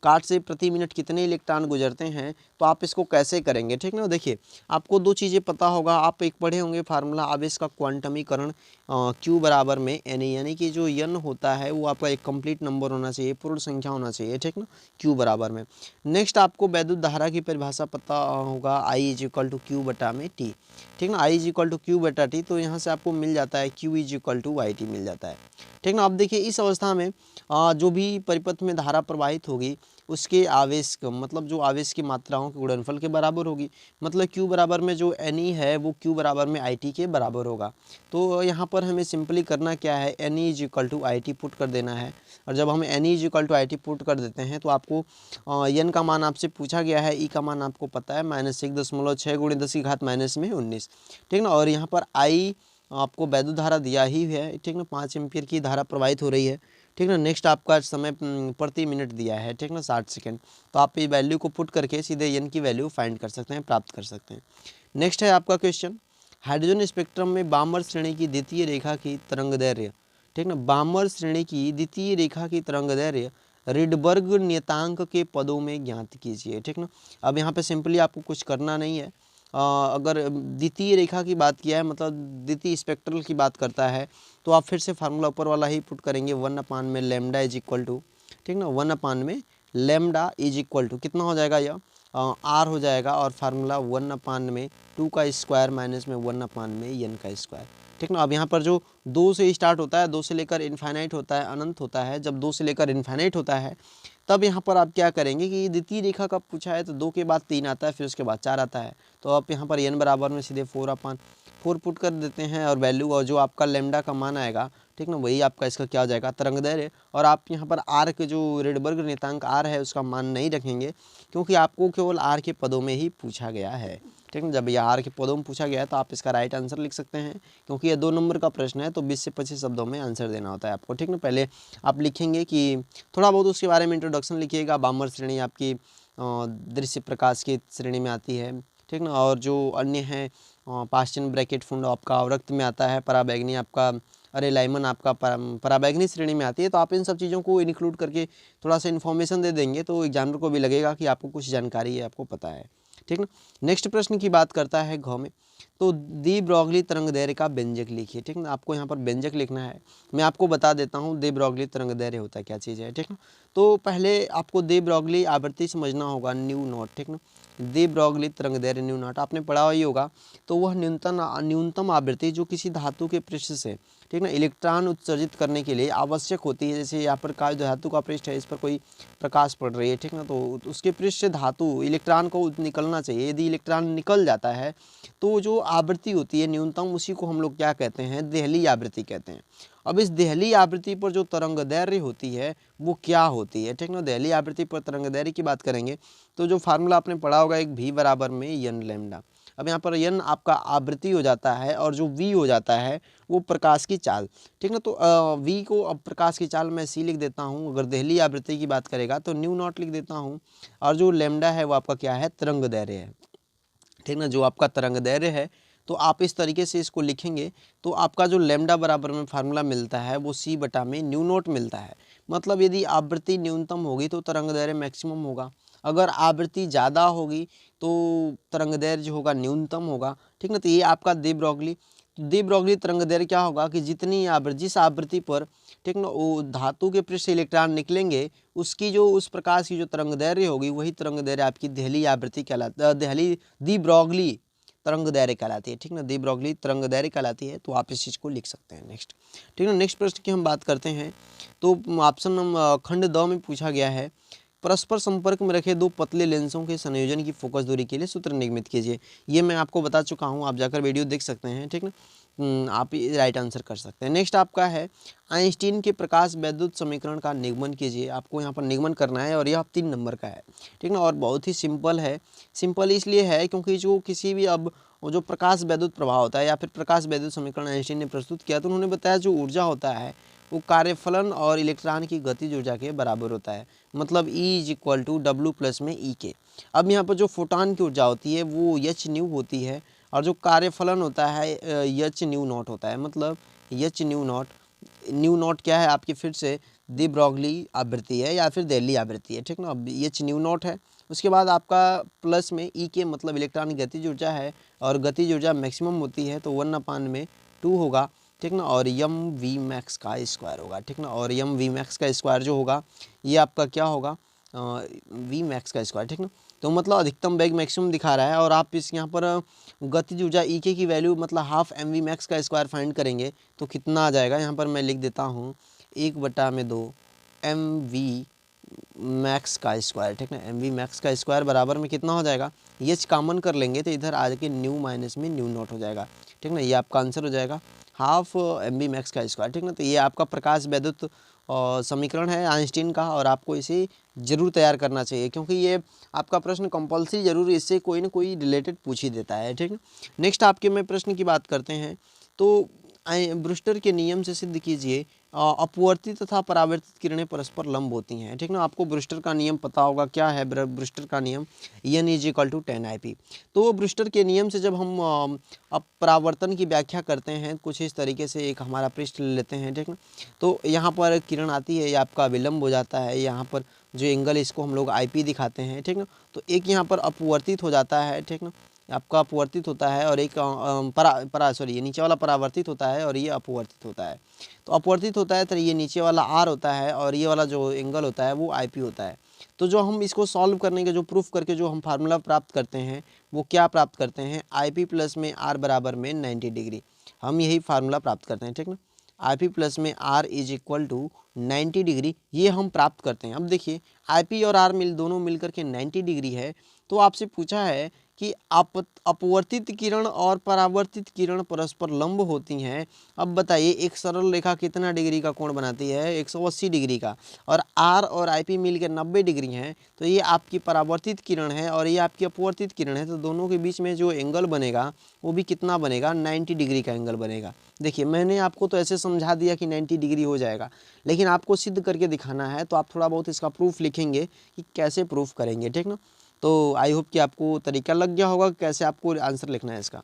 काट से प्रति मिनट कितने इलेक्ट्रॉन गुजरते हैं तो आप इसको कैसे करेंगे, ठीक ना। देखिए आपको 2 चीज़ें पता होगा, आप एक पढ़े होंगे फार्मूला आवेश का क्वांटमीकरण, Q बराबर में N, यानी कि जो N होता है वो आपका एक कंप्लीट नंबर होना चाहिए, पूर्ण संख्या होना चाहिए, ठीक ना, Q बराबर में। नेक्स्ट आपको वैद्युत धारा की परिभाषा पता होगा, I is equal to Q बटा में T, ठीक ना। I is equal to Q बटा T, तो यहाँ से आपको मिल जाता है Q is equal to YT मिल जाता है, ठीक ना। अब देखिए इस अवस्था में जो भी परिपथ में धारा प्रवाहित होगी उसके आवेश मतलब जो आवेश की मात्राओं के गुणनफल के बराबर होगी, मतलब Q बराबर में जो Ne है वो Q बराबर में IT के बराबर होगा। तो यहाँ पर हमें सिंपली करना क्या है, Ne is equal to IT put कर देना है, और जब हम Ne is equal to IT put कर देते हैं तो आपको N का मान आपसे पूछा गया है, E का मान आपको पता है -1.6 गुणे 10 की घात -19, ठीक ना। और यहाँ पर I आपको वैद्युत धारा दिया ही है, ठीक ना, 5 एम्पियर की धारा प्रवाहित हो रही है, ठीक ना। नेक्स्ट आपका समय प्रति मिनट दिया है, ठीक ना, 60 सेकेंड। तो आप ये वैल्यू को पुट करके सीधे N की वैल्यू फाइंड कर सकते हैं, प्राप्त कर सकते हैं। नेक्स्ट है आपका क्वेश्चन, हाइड्रोजन स्पेक्ट्रम में बामर श्रेणी की द्वितीय रेखा की तरंगदैर्घ्य, ठीक ना, बामर श्रेणी की द्वितीय रेखा की तरंगदैर्घ्य रिडबर्ग नियतांक के पदों में ज्ञात कीजिए, ठीक ना। अब यहाँ पे सिंपली आपको कुछ करना नहीं है। अगर द्वितीय रेखा की बात किया है मतलब द्वितीय स्पेक्ट्रल की बात करता है तो आप फिर से फार्मूला ऊपर वाला ही पुट करेंगे, 1/में लैम्डा इज इक्वल टू, ठीक ना, 1/में लैम्डा इज इक्वल टू कितना हो जाएगा, यह R हो जाएगा, और फार्मूला 1/में 2 का स्क्वायर माइनस में 1/में N का स्क्वायर, ठीक ना। अब यहाँ पर जो 2 से स्टार्ट होता है, 2 से लेकर इन्फाइनाइट होता है, अनंत होता है, जब 2 से लेकर इन्फाइनाइट होता है तब यहाँ पर आप क्या करेंगे कि द्वितीय रेखा कब पूछा है तो 2 के बाद 3 आता है, फिर उसके बाद 4 आता है, तो आप यहाँ पर N बराबर में सीधे 4/4 पुट कर देते हैं, और वैल्यू और जो आपका लेमडा का मान आएगा ठीक ना, वही आपका इसका क्या हो जाएगा तरंगदैर्घ्य। और आप यहाँ पर आर के जो रेडबर्ग नियतांक आर है उसका मान नहीं रखेंगे, क्योंकि आपको केवल आर के पदों में ही पूछा गया है। ठीक है, जब ये आर के पदों में पूछा गया है तो आप इसका राइट आंसर लिख सकते हैं, क्योंकि ये 2 नंबर का प्रश्न है तो 20 से 25 शब्दों में आंसर देना होता है आपको। ठीक ना, पहले आप लिखेंगे कि थोड़ा बहुत उसके बारे में इंट्रोडक्शन लिखिएगा। बामर श्रेणी आपकी दृश्य प्रकाश की श्रेणी में आती है। ठीक ना, और जो अन्य है पाश्चन ब्रैकेट फुंड आपका अवरक्त में आता है, पराबैंगनी आपका अरे लाइमन आपका पराबैंगनी श्रेणी में आती है। तो आप इन सब चीज़ों को इंक्लूड करके थोड़ा सा इन्फॉर्मेशन दे देंगे तो एग्जामिनर को भी लगेगा कि आपको कुछ जानकारी है, आपको पता है। ठीक ना, नेक्स्ट प्रश्न की बात करता है घ में, तो दी ब्रॉगली तरंगदैर्घ्य का व्यंजक लिखिए। ठीक ना, आपको यहाँ पर व्यंजक लिखना है। मैं आपको बता देता हूँ दे ब्रॉगली तरंगदैर्घ्य होता क्या चीज़ है। ठीक ना, तो पहले आपको दे ब्रॉगली आवृत्ति समझना होगा, न्यू नॉट। ठीक ना, दे ब्रॉगली तरंगदैर्घ्य न्यू नॉट आपने पढ़ा ही होगा। तो वह न्यूनतम आवृत्ति जो किसी धातु के पृष्ठ से, ठीक ना, इलेक्ट्रॉन उत्सर्जित करने के लिए आवश्यक होती है। जैसे यहाँ पर का धातु का पृष्ठ है, इस पर कोई प्रकाश पड़ रही है, ठीक ना, तो उसके पृष्ठ से धातु इलेक्ट्रॉन को निकलना चाहिए। यदि इलेक्ट्रॉन निकल जाता है तो जो आवृत्ति होती है न्यूनतम, उसी को हम लोग क्या कहते हैं, देहली आवृत्ति कहते हैं। अब इस देहली आवृत्ति पर जो तरंगदैर्घ्य होती है वो क्या होती है। ठीक ना, देहली आवृत्ति पर तरंगदैर्घ्य की बात करेंगे तो जो फार्मूला आपने पढ़ा होगा, एक v बराबर में यन लैम्डा। अब यहाँ पर यन आपका आवृत्ति हो जाता है और जो v हो जाता है वो प्रकाश की चाल। ठीक ना, तो v को अब प्रकाश की चाल मैं c लिख देता हूँ। अगर देहली आवृत्ति की बात करेगा तो न्यू नॉट लिख देता हूँ, और जो लैम्डा है वो आपका क्या है, तरंगदैर्घ्य है। ठीक ना, जो आपका तरंगदैर्घ्य है तो आप इस तरीके से इसको लिखेंगे तो आपका जो लैम्डा बराबर में फार्मूला मिलता है वो c बटा में न्यू नॉट मिलता है। मतलब यदि आवृत्ति न्यूनतम होगी तो तरंगदैर्घ्य मैक्सिमम होगा, अगर आवृत्ति ज़्यादा होगी तो तरंगदैर्घ्य जो होगा न्यूनतम होगा। ठीक ना, तो ये आपका दे ब्रॉगली। तो दे ब्रॉगली तरंगदैर्घ्य क्या होगा कि जिस आवृत्ति पर, ठीक ना, वो धातु के पृष्ठ से इलेक्ट्रॉन निकलेंगे उसकी जो उस प्रकाश की जो तरंगदैर्घ्य होगी वही तरंगदैर्घ्य आपकी देहली आवृत्ति कहलाती, देहली दी ब्रॉगली तरंगदैर्घ्य कहलाती है। ठीक ना, दी ब्रॉगली तरंगदैर्घ्य कहलाती है। तो आप इस चीज़ को लिख सकते हैं। नेक्स्ट, ठीक ना, नेक्स्ट प्रश्न की हम बात करते हैं तो ऑप्शन नंबर खंड द में पूछा गया है, परस्पर संपर्क में रखे दो पतले लेंसों के संयोजन की फोकस दूरी के लिए सूत्र निगमित कीजिए। ये मैं आपको बता चुका हूँ, आप जाकर वीडियो देख सकते हैं। ठीक ना, आप राइट आंसर कर सकते हैं। नेक्स्ट आपका है आइंस्टीन के प्रकाश वैद्युत समीकरण का निगमन कीजिए। आपको यहाँ पर निगमन करना है और यह 3 नंबर का है। ठीक ना, और बहुत ही सिंपल है। सिंपल इसलिए है क्योंकि जो किसी भी अब वो जो प्रकाश वैद्युत प्रभाव होता है या फिर प्रकाश वैद्युत समीकरण आइंस्टीन ने प्रस्तुत किया तो उन्होंने बताया जो ऊर्जा होता है वो कार्यफलन और इलेक्ट्रॉन की गतिज ऊर्जा के बराबर होता है। मतलब E = W+ में E के। अब यहाँ पर जो फोटॉन की ऊर्जा होती है वो h न्यू होती है और जो कार्यफलन होता है h न्यू नॉट होता है। मतलब h न्यू नॉट क्या है आपकी, फिर से दी ब्रॉगली आवृत्ति है या फिर देहली आवृत्ति है। ठीक ना, अब h न्यू नॉट है। उसके बाद आपका प्लस में E के, मतलब इलेक्ट्रॉन की गतिज ऊर्जा है और गतिज ऊर्जा मैक्सिमम होती है तो 1/2 होगा। ठीक ना, और mv मैक्स का स्क्वायर होगा। ठीक ना, और mv मैक्स का स्क्वायर जो होगा ये आपका क्या होगा, v मैक्स का स्क्वायर। ठीक ना, तो मतलब अधिकतम वेग मैक्सिमम दिखा रहा है और आप इस यहाँ पर गतिज ऊर्जा ई के की वैल्यू मतलब हाफ mv मैक्स का स्क्वायर फाइंड करेंगे तो कितना आ जाएगा। यहाँ पर मैं लिख देता हूँ 1/2 mv मैक्स का स्क्वायर। ठीक ना, mv मैक्स का स्क्वायर बराबर में कितना हो जाएगा, ये कॉमन कर लेंगे तो इधर आ के न्यू माइनस में न्यू नॉट हो जाएगा। ठीक ना, ये आपका आंसर हो जाएगा हाफ mv मैक्स का स्क्वायर। ठीक ना, तो ये आपका प्रकाश वैद्युत समीकरण है आइंस्टीन का और आपको इसे जरूर तैयार करना चाहिए क्योंकि ये आपका प्रश्न कंपलसरी जरूर इससे कोई ना कोई रिलेटेड पूछ ही देता है। ठीक है, नेक्स्ट आपके में प्रश्न की बात करते हैं तो ब्रूस्टर के नियम से सिद्ध कीजिए अपवर्तित तथा परावर्तित किरणें परस्पर लंब होती हैं। ठीक ना, आपको ब्रूस्टर का नियम पता होगा, क्या है ब्रूस्टर का नियम, N = 10 IP। तो ब्रूस्टर के नियम से जब हम परावर्तन की व्याख्या करते हैं कुछ इस तरीके से, एक हमारा पृष्ठ ले लेते हैं। ठीक ना, तो यहाँ पर किरण आती है, ये आपका विलंब हो जाता है, यहाँ पर जो एंगल इसको हम लोग IP दिखाते हैं। ठीक ना, तो एक यहाँ पर अपवर्तित हो जाता है। ठीक ना, आपका अपवर्तित होता है और एक ये नीचे वाला परावर्तित होता है और ये अपवर्तित होता है। तो अपवर्तित होता है तो ये नीचे वाला R होता है और ये वाला जो एंगल होता है वो IP होता है। तो जो हम इसको सॉल्व करने के, जो प्रूफ करके जो हम फार्मूला प्राप्त करते हैं वो क्या प्राप्त करते हैं, IP प्लस में R बराबर में 90 डिग्री, हम यही फार्मूला प्राप्त करते हैं। ठीक ना, IP प्लस में R = 90 डिग्री ये हम प्राप्त करते हैं। अब देखिए IP और R दोनों मिलकर के 90 डिग्री है। तो आपसे पूछा है कि अपवर्तित किरण और परावर्तित किरण परस्पर लंब होती हैं। अब बताइए एक सरल रेखा कितना डिग्री का कोण बनाती है? 180 डिग्री का। और R और IP मिलकर 90 डिग्री हैं। तो ये आपकी परावर्तित किरण है और ये आपकी अपवर्तित किरण है। तो दोनों के बीच में जो एंगल बनेगा वो भी कितना बनेगा? 90 डिग्री का एंगल बनेगा। देखिए मैंने आपको तो ऐसे समझा दिया कि 90 डिग्री हो जाएगा, लेकिन आपको सिद्ध करके दिखाना है तो आप थोड़ा बहुत इसका प्रूफ लिखेंगे कि कैसे प्रूफ करेंगे, ठीक ना। तो आई होप कि आपको तरीका लग गया होगा कैसे आपको आंसर लिखना है इसका।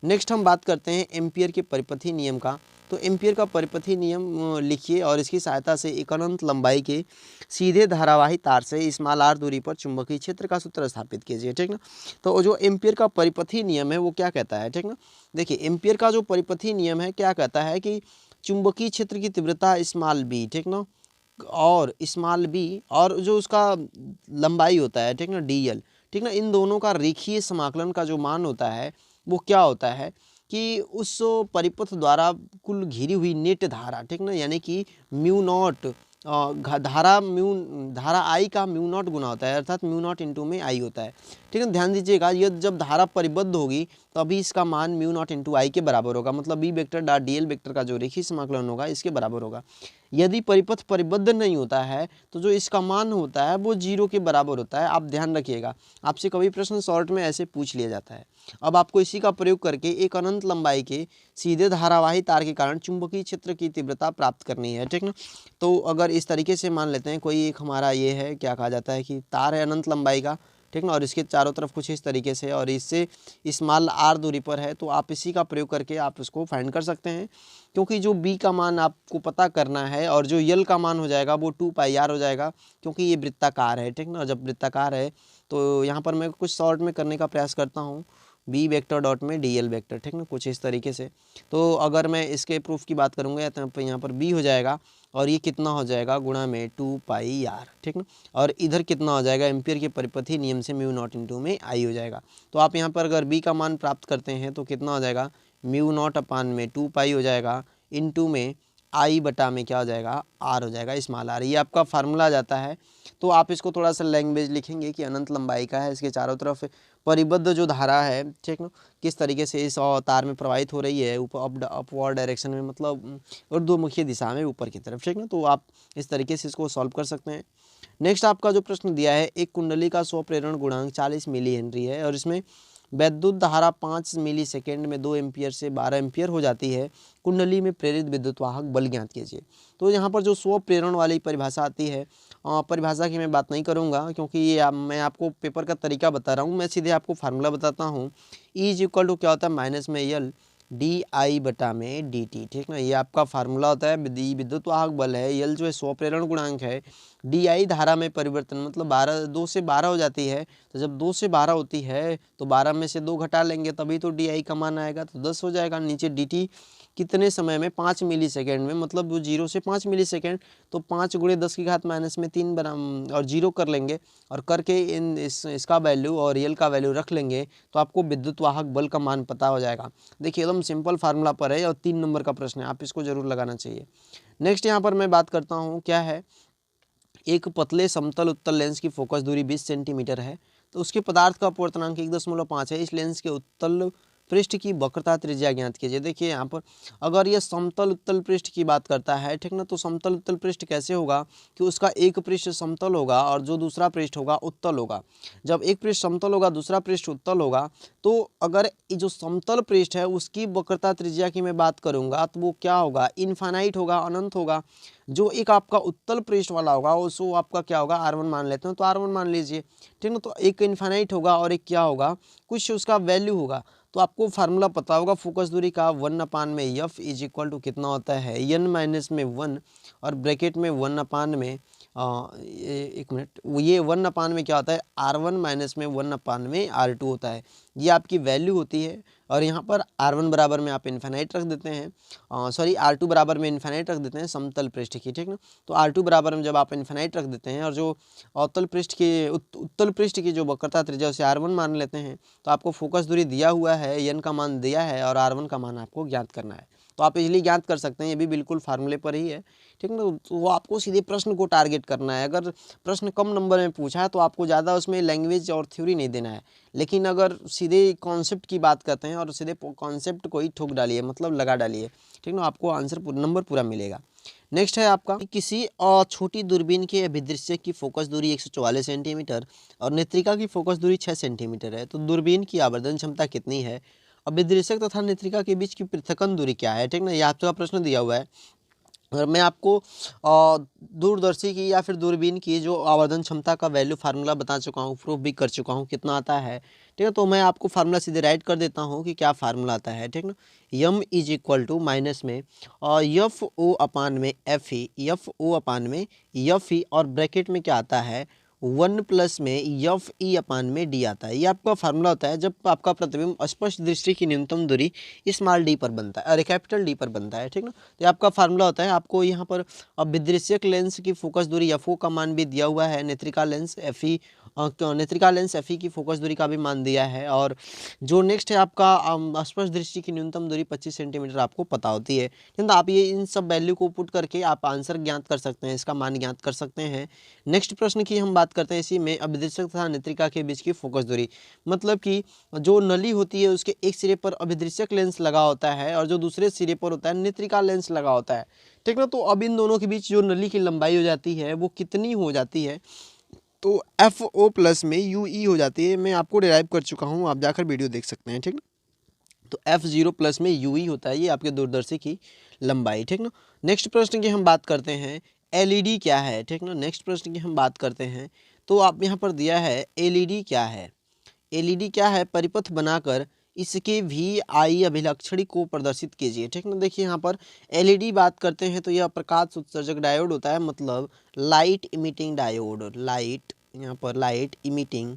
नेक्स्ट हम बात करते हैं एम्पियर के परिपथी नियम का। तो एम्पियर का परिपथी नियम लिखिए और इसकी सहायता से एक अनंत लंबाई के सीधे धारावाही तार से स्मॉल r दूरी पर चुंबकीय क्षेत्र का सूत्र स्थापित कीजिए, ठीक ना। तो जो एम्पियर का परिपथी नियम है वो क्या कहता है, ठीक ना। देखिए एम्पियर का जो परिपथी नियम है क्या कहता है कि चुंबकीय क्षेत्र की तीव्रता स्मॉल b, ठीक ना, और स्मॉल b और जो उसका लंबाई होता है, ठीक ना, dl, ठीक ना, इन दोनों का रेखीय समाकलन का जो मान होता है वो क्या होता है कि उस परिपथ द्वारा कुल घिरी हुई नेट धारा, ठीक ना, यानी कि म्यू नॉट धारा आई का म्यू नॉट गुना होता है, अर्थात म्यू नॉट इंटू में आई होता है, ठीक है। ध्यान दीजिएगा ये जब धारा परिबद्ध होगी तभी इसका मान म्यू नॉट इंटू आई के बराबर होगा, मतलब B vector dot DL vector का जो रेखीय समाकलन होगा इसके बराबर होगा। यदि परिपथ परिबद्ध नहीं होता है तो जो इसका मान होता है वो 0 के बराबर होता है। आप ध्यान रखिएगा, आपसे कभी प्रश्न शॉर्ट में ऐसे पूछ लिया जाता है। अब आपको इसी का प्रयोग करके एक अनंत लंबाई के सीधे धारावाही तार के कारण चुंबकीय क्षेत्र की तीव्रता प्राप्त करनी है, ठीक ना। तो अगर इस तरीके से मान लेते हैं कोई एक हमारा ये है क्या कहा जाता है कि तार है अनंत लंबाई का, ठीक ना, और इसके चारों तरफ कुछ इस तरीके से और इससे स्मॉल r दूरी पर है, तो आप इसी का प्रयोग करके आप इसको फाइंड कर सकते हैं। क्योंकि जो b का मान आपको पता करना है और जो l का मान हो जाएगा वो 2πr हो जाएगा, क्योंकि ये वृत्ताकार है, ठीक ना। जब वृत्ताकार है तो यहाँ पर मैं कुछ शॉर्ट में करने का प्रयास करता हूँ, बी वेक्टर डॉट में डी एल वेक्टर, ठीक ना, कुछ इस तरीके से। तो अगर मैं इसके प्रूफ की बात करूँगा तो यहाँ पर बी हो जाएगा और ये कितना हो जाएगा गुणा में 2πr, ठीक ना, और इधर कितना हो जाएगा एम्पियर के परिपथी नियम से म्यू नॉट इंटू में आई हो जाएगा। तो आप यहाँ पर अगर बी का मान प्राप्त करते हैं तो कितना हो जाएगा म्यू नॉट अपान में 2π हो जाएगा इंटू में आई बटा में क्या हो जाएगा आर हो जाएगा, स्मॉल आर। ये आपका फार्मूला आ जाता है। तो आप इसको थोड़ा सा लैंग्वेज लिखेंगे कि अनंत लंबाई का है, इसके चारों तरफ परिबद्ध जो धारा है, ठीक ना, किस तरीके से इस तार में प्रवाहित हो रही है ऊपर अपवर्ड डायरेक्शन में, मतलब ऊर्ध्वमुखी दिशा में ऊपर की तरफ, ठीक ना। तो आप इस तरीके से इसको सॉल्व कर सकते हैं। नेक्स्ट आपका जो प्रश्न दिया है, एक कुंडली का स्वप्रेरण गुणांक 40 मिली हेनरी है और इसमें वैद्युत धारा 5 मिली सेकेंड में 2 एम्पियर से 12 एम्पियर हो जाती है। कुंडली में प्रेरित विद्युत वाहक बल ज्ञात कीजिए। तो यहाँ पर जो स्व प्रेरण वाली परिभाषा आती है, परिभाषा की मैं बात नहीं करूँगा क्योंकि ये मैं आपको पेपर का तरीका बता रहा हूँ, मैं सीधे आपको फार्मूला बताता हूँ। E इज इक्वल टू क्या होता है माइनस में यल डी आई बटा में डी टी, ठीक ना। ये आपका फार्मूला होता है। विद्युत वाहक बल है, यल जो है स्व प्रेरण गुणांक है, डी आई धारा में परिवर्तन, मतलब 2 से 12 हो जाती है। तो जब 2 से 12 होती है तो 12 में से 2 घटा लेंगे तभी तो डी आई का मान आएगा, तो 10 हो जाएगा। नीचे डी टी कितने समय में 5 मिली सेकेंड में, मतलब वो 0 से 5 मिली सेकेंड, तो 5 गुणे 10 की घात माइनस में 3 बना और 0 कर लेंगे और करके इसका वैल्यू और यल का वैल्यू रख लेंगे तो आपको विद्युत वाहक बल का मान पता हो जाएगा। देखिए एकदम सिंपल फार्मूला पर है और 3 नंबर का प्रश्न है, आप इसको जरूर लगाना चाहिए। नेक्स्ट यहाँ पर मैं बात करता हूँ क्या है, एक पतले समतल उत्तल लेंस की फोकस दूरी 20 सेंटीमीटर है, तो उसके पदार्थ का अपवर्तनांक 1.5 है। इस लेंस के उत्तल पृष्ठ की वक्रता त्रिज्या ज्ञात कीजिए। देखिए यहाँ पर अगर ये समतल उत्तल पृष्ठ की बात करता है, ठीक ना, तो समतल उत्तल पृष्ठ कैसे होगा कि उसका एक पृष्ठ समतल होगा और जो दूसरा पृष्ठ होगा उत्तल होगा। जब एक पृष्ठ समतल होगा दूसरा पृष्ठ उत्तल होगा, तो अगर जो समतल पृष्ठ है उसकी वक्रता त्रिज्या की मैं बात करूँगा तो वो क्या होगा, इनफाइनाइट होगा, अनंत होगा। जो एक आपका उत्तल पृष्ठ वाला होगा उसको आपका क्या होगा R1 मान लेते हैं, तो R1 मान लीजिए, ठीक ना। तो एक इनफाइनाइट होगा और एक क्या होगा, कुछ उसका वैल्यू होगा। तो आपको फार्मूला पता होगा फोकस दूरी का, 1 अपान में एफ इज इक्वल टू कितना होता है n माइनस में 1 और ब्रैकेट में 1 अपान में एक मिनट, ये 1 अपान में क्या होता है R1 माइनस में 1 अपान में R2 होता है। ये आपकी वैल्यू होती है और यहाँ पर R1 बराबर में आप इन्फिनाइट रख देते हैं, सॉरी R2 बराबर में इन्फिनाइट रख देते हैं समतल पृष्ठ की, ठीक ना। तो R2 बराबर में जब आप इन्फिनाइट रख देते हैं और जो उत्तल पृष्ठ की जो वक्रता त्रिज्या उसे R1 मान लेते हैं, तो आपको फोकस दूरी दिया हुआ है, n का मान दिया है और R1 का मान आपको ज्ञात करना है। तो आप इजीली ज्ञात कर सकते हैं, ये भी बिल्कुल फार्मूले पर ही है, ठीक है ना। तो वो आपको सीधे प्रश्न को टारगेट करना है। अगर प्रश्न कम नंबर में पूछा है तो आपको ज़्यादा उसमें लैंग्वेज और थ्योरी नहीं देना है, लेकिन अगर सीधे कॉन्सेप्ट की बात करते हैं और सीधे कॉन्सेप्ट को ही ठोक डालिए, मतलब लगा डालिए, ठीक ना, आपको आंसर नंबर पूरा मिलेगा। नेक्स्ट है आपका किसी छोटी दूरबीन के अभिदृश्य की फोकस दूरी 144 सेंटीमीटर और नेत्रिका की फोकस दूरी 6 सेंटीमीटर है, तो दूरबीन की आवर्धन क्षमता कितनी है, अभिदृश्यक तथा नेत्रिका के बीच की पृथक्कन दूरी क्या है, ठीक ना। ये आपका प्रश्न दिया हुआ है। और मैं आपको दूरदर्शी की या फिर दूरबीन की जो आवर्धन क्षमता का वैल्यू फार्मूला बता चुका हूँ, प्रूफ भी कर चुका हूँ कितना आता है, ठीक है। तो मैं आपको फार्मूला सीधे राइट कर देता हूँ कि क्या फार्मूला आता है, ठीक ना। यम इज इक्वल टू माइनस में और यफ ओ अपान में एफ ई, यफ ओ अपान में यफ ई, और ब्रैकेट में क्या आता है 1 प्लस में यफ ई अपान में डी आता है। ये आपका फार्मूला होता है जब आपका प्रतिबिंब स्पष्ट दृष्टि की न्यूनतम दूरी स्मॉल डी पर बनता है, अरे कैपिटल डी पर बनता है, ठीक ना। तो ये आपका फार्मूला होता है। आपको यहाँ पर अभिदृश्यक लेंस की फोकस दूरी एफ ओ का मान भी दिया हुआ है, नेत्रिका लेंस एफ ई, नेत्रिका लेंस एफ ई की फोकस दूरी का भी मान दिया है। और जो नेक्स्ट है आपका स्पष्ट दृष्टि की न्यूनतम दूरी 25 सेंटीमीटर आपको पता होती है, तो आप ये इन सब वैल्यू को पुट करके आप आंसर ज्ञात कर सकते हैं, इसका मान ज्ञात कर सकते हैं। नेक्स्ट प्रश्न की हम बात करते हैं, इसी में अभिदृश्यक तथा नेत्रिका के बीच की फोकस दूरी, मतलब कि जो नली होती है उसके एक सिरे पर अभिदृश्यक लेंस लगा होता है और जो दूसरे सिरे पर होता है नेत्रिका लेंस लगा होता है, ठीक ना। तो अब इन दोनों के बीच जो नली की लंबाई हो जाती है वो कितनी हो जाती है, तो एफ ओ प्लस में यू ई हो जाती है। मैं आपको डिराइव कर चुका हूँ, आप जाकर वीडियो देख सकते हैं, ठीक ना। तो एफ जीरो प्लस में यू ई होता है, ये आपके दूरदर्शी की लंबाई, ठीक ना। नेक्स्ट प्रश्न की हम बात करते हैं, एलईडी क्या है, ठीक ना। नेक्स्ट प्रश्न की हम बात करते हैं, तो आप यहाँ पर दिया है एलईडी क्या है। एलईडी क्या है, परिपथ बनाकर इसके वी आई अभिलक्षणी को प्रदर्शित कीजिए, ठीक ना। देखिए यहाँ पर एलईडी बात करते हैं तो यह प्रकाश उत्सर्जक डायोड होता है, मतलब लाइट इमिटिंग डायोड, लाइट यहाँ पर लाइट इमिटिंग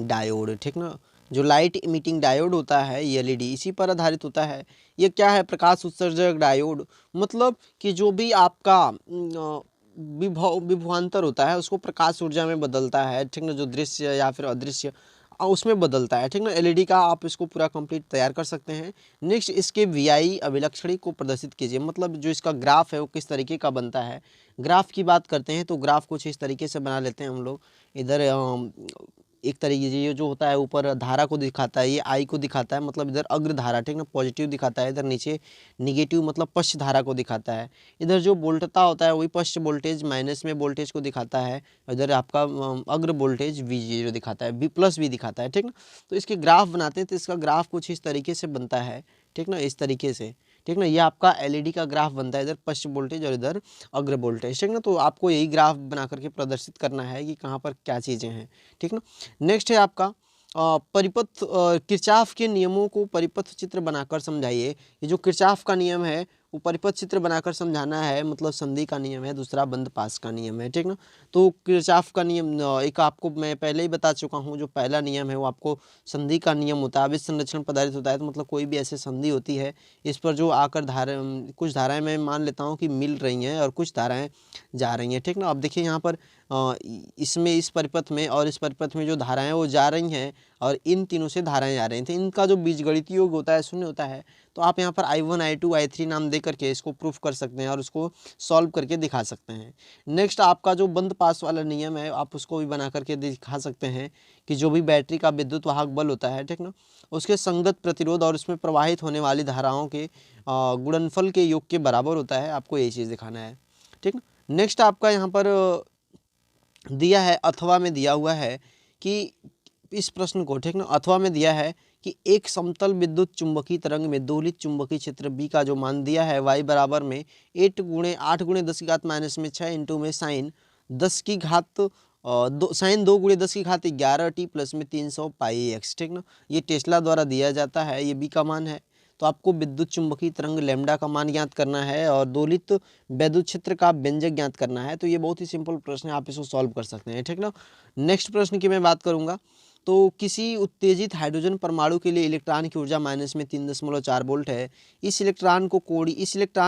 डायोड, ठीक ना। जो लाइट इमिटिंग डायोड होता है ये एलईडी इसी पर आधारित होता है। ये क्या है, प्रकाश उत्सर्जक डायोड, मतलब कि जो भी आपका विभवांतर होता है उसको प्रकाश ऊर्जा में बदलता है, ठीक ना। जो दृश्य या फिर अदृश्य उसमें बदलता है, ठीक ना। एलईडी का आप इसको पूरा कंप्लीट तैयार कर सकते हैं। नेक्स्ट इसके वीआई अभिलक्षणी को प्रदर्शित कीजिए, मतलब जो इसका ग्राफ है वो किस तरीके का बनता है। ग्राफ की बात करते हैं तो ग्राफ कुछ इस तरीके से बना लेते हैं हम लोग। इधर एक तरीके से ये जो होता है ऊपर धारा को दिखाता है, ये आई को दिखाता है, मतलब इधर अग्र धारा, ठीक ना, पॉजिटिव दिखाता है। इधर नीचे निगेटिव मतलब पश्च धारा को दिखाता है। इधर जो वोल्टता होता है वही पश्च वोल्टेज माइनस में वोल्टेज को दिखाता है। इधर आपका अग्र वोल्टेज V0 दिखाता है, V प्लस भी दिखाता है, ठीक ना। तो इसके ग्राफ बनाते हैं तो इसका ग्राफ कुछ इस तरीके से बनता है, ठीक ना, इस तरीके से, ठीक ना। ये आपका एलईडी का ग्राफ बनता है, इधर पश्च वोल्टेज और इधर अग्र वोल्टेज, ठीक ना। तो आपको यही ग्राफ बना करके प्रदर्शित करना है कि कहाँ पर क्या चीज़ें हैं, ठीक ना। नेक्स्ट है आपका परिपथ, किरचॉफ के नियमों को परिपथ चित्र बनाकर समझाइए। ये जो किरचॉफ का नियम है वो परिपथ चित्र बनाकर समझाना है, मतलब संधि का नियम है, दूसरा बंद पास का नियम है, ठीक ना। तो किरचॉफ का नियम एक आपको मैं पहले ही बता चुका हूँ, जो पहला नियम है वो आपको संधि का नियम होता है। अभित संरक्षण पदार्थ होता है, तो मतलब कोई भी ऐसे संधि होती है इस पर जो आकर कुछ धाराएं मैं मान लेता हूँ कि मिल रही हैं और कुछ धाराएं जा रही हैं, ठीक ना। अब देखिए यहाँ पर इसमें इस परिपथ में और इस परिपथ में जो धाराएं वो जा रही हैं और इन तीनों से धाराएं जा रही थी, इनका जो बीजगणितीय योग होता है शून्य होता है। तो आप यहाँ पर I1 I2 I3 नाम दे करके इसको प्रूफ कर सकते हैं और उसको सॉल्व करके दिखा सकते हैं। नेक्स्ट आपका जो बंद पास वाला नियम है आप उसको भी बना करके दिखा सकते हैं कि जो भी बैटरी का विद्युत वाहक बल होता है, ठीक ना, उसके संगत प्रतिरोध और उसमें प्रवाहित होने वाली धाराओं के गुणनफल के योग के बराबर होता है। आपको यही चीज़ दिखाना है, ठीक ना। नेक्स्ट आपका यहाँ पर दिया है, अथवा में दिया हुआ है कि इस प्रश्न को, ठीक ना, अथवा में दिया है कि एक समतल विद्युत चुंबकीय तरंग में दोलित चुंबकीय क्षेत्र B का जो मान दिया है y बराबर में 8 × 10⁻⁻6 इंटू में साइन 10 की घात साइन 2 × 10 की घात 11 t प्लस में 300 पाई x, ठीक ना। ये टेस्ला द्वारा दिया जाता है, ये B का मान है। तो आपको विद्युत चुंबकीय तरंग लैम्डा का मान ज्ञात करना है और दोलित वैद्युत क्षेत्र का व्यंजक ज्ञात करना है। तो ये बहुत ही सिंपल प्रश्न है, आप इसको सॉल्व कर सकते हैं, ठीक ना। नेक्स्ट प्रश्न की मैं बात करूंगा, तो किसी उत्तेजित हाइड्रोजन परमाणु के लिए इलेक्ट्रॉन की ऊर्जा माइनस में 3.4 वोल्ट है। इस इलेक्ट्रॉन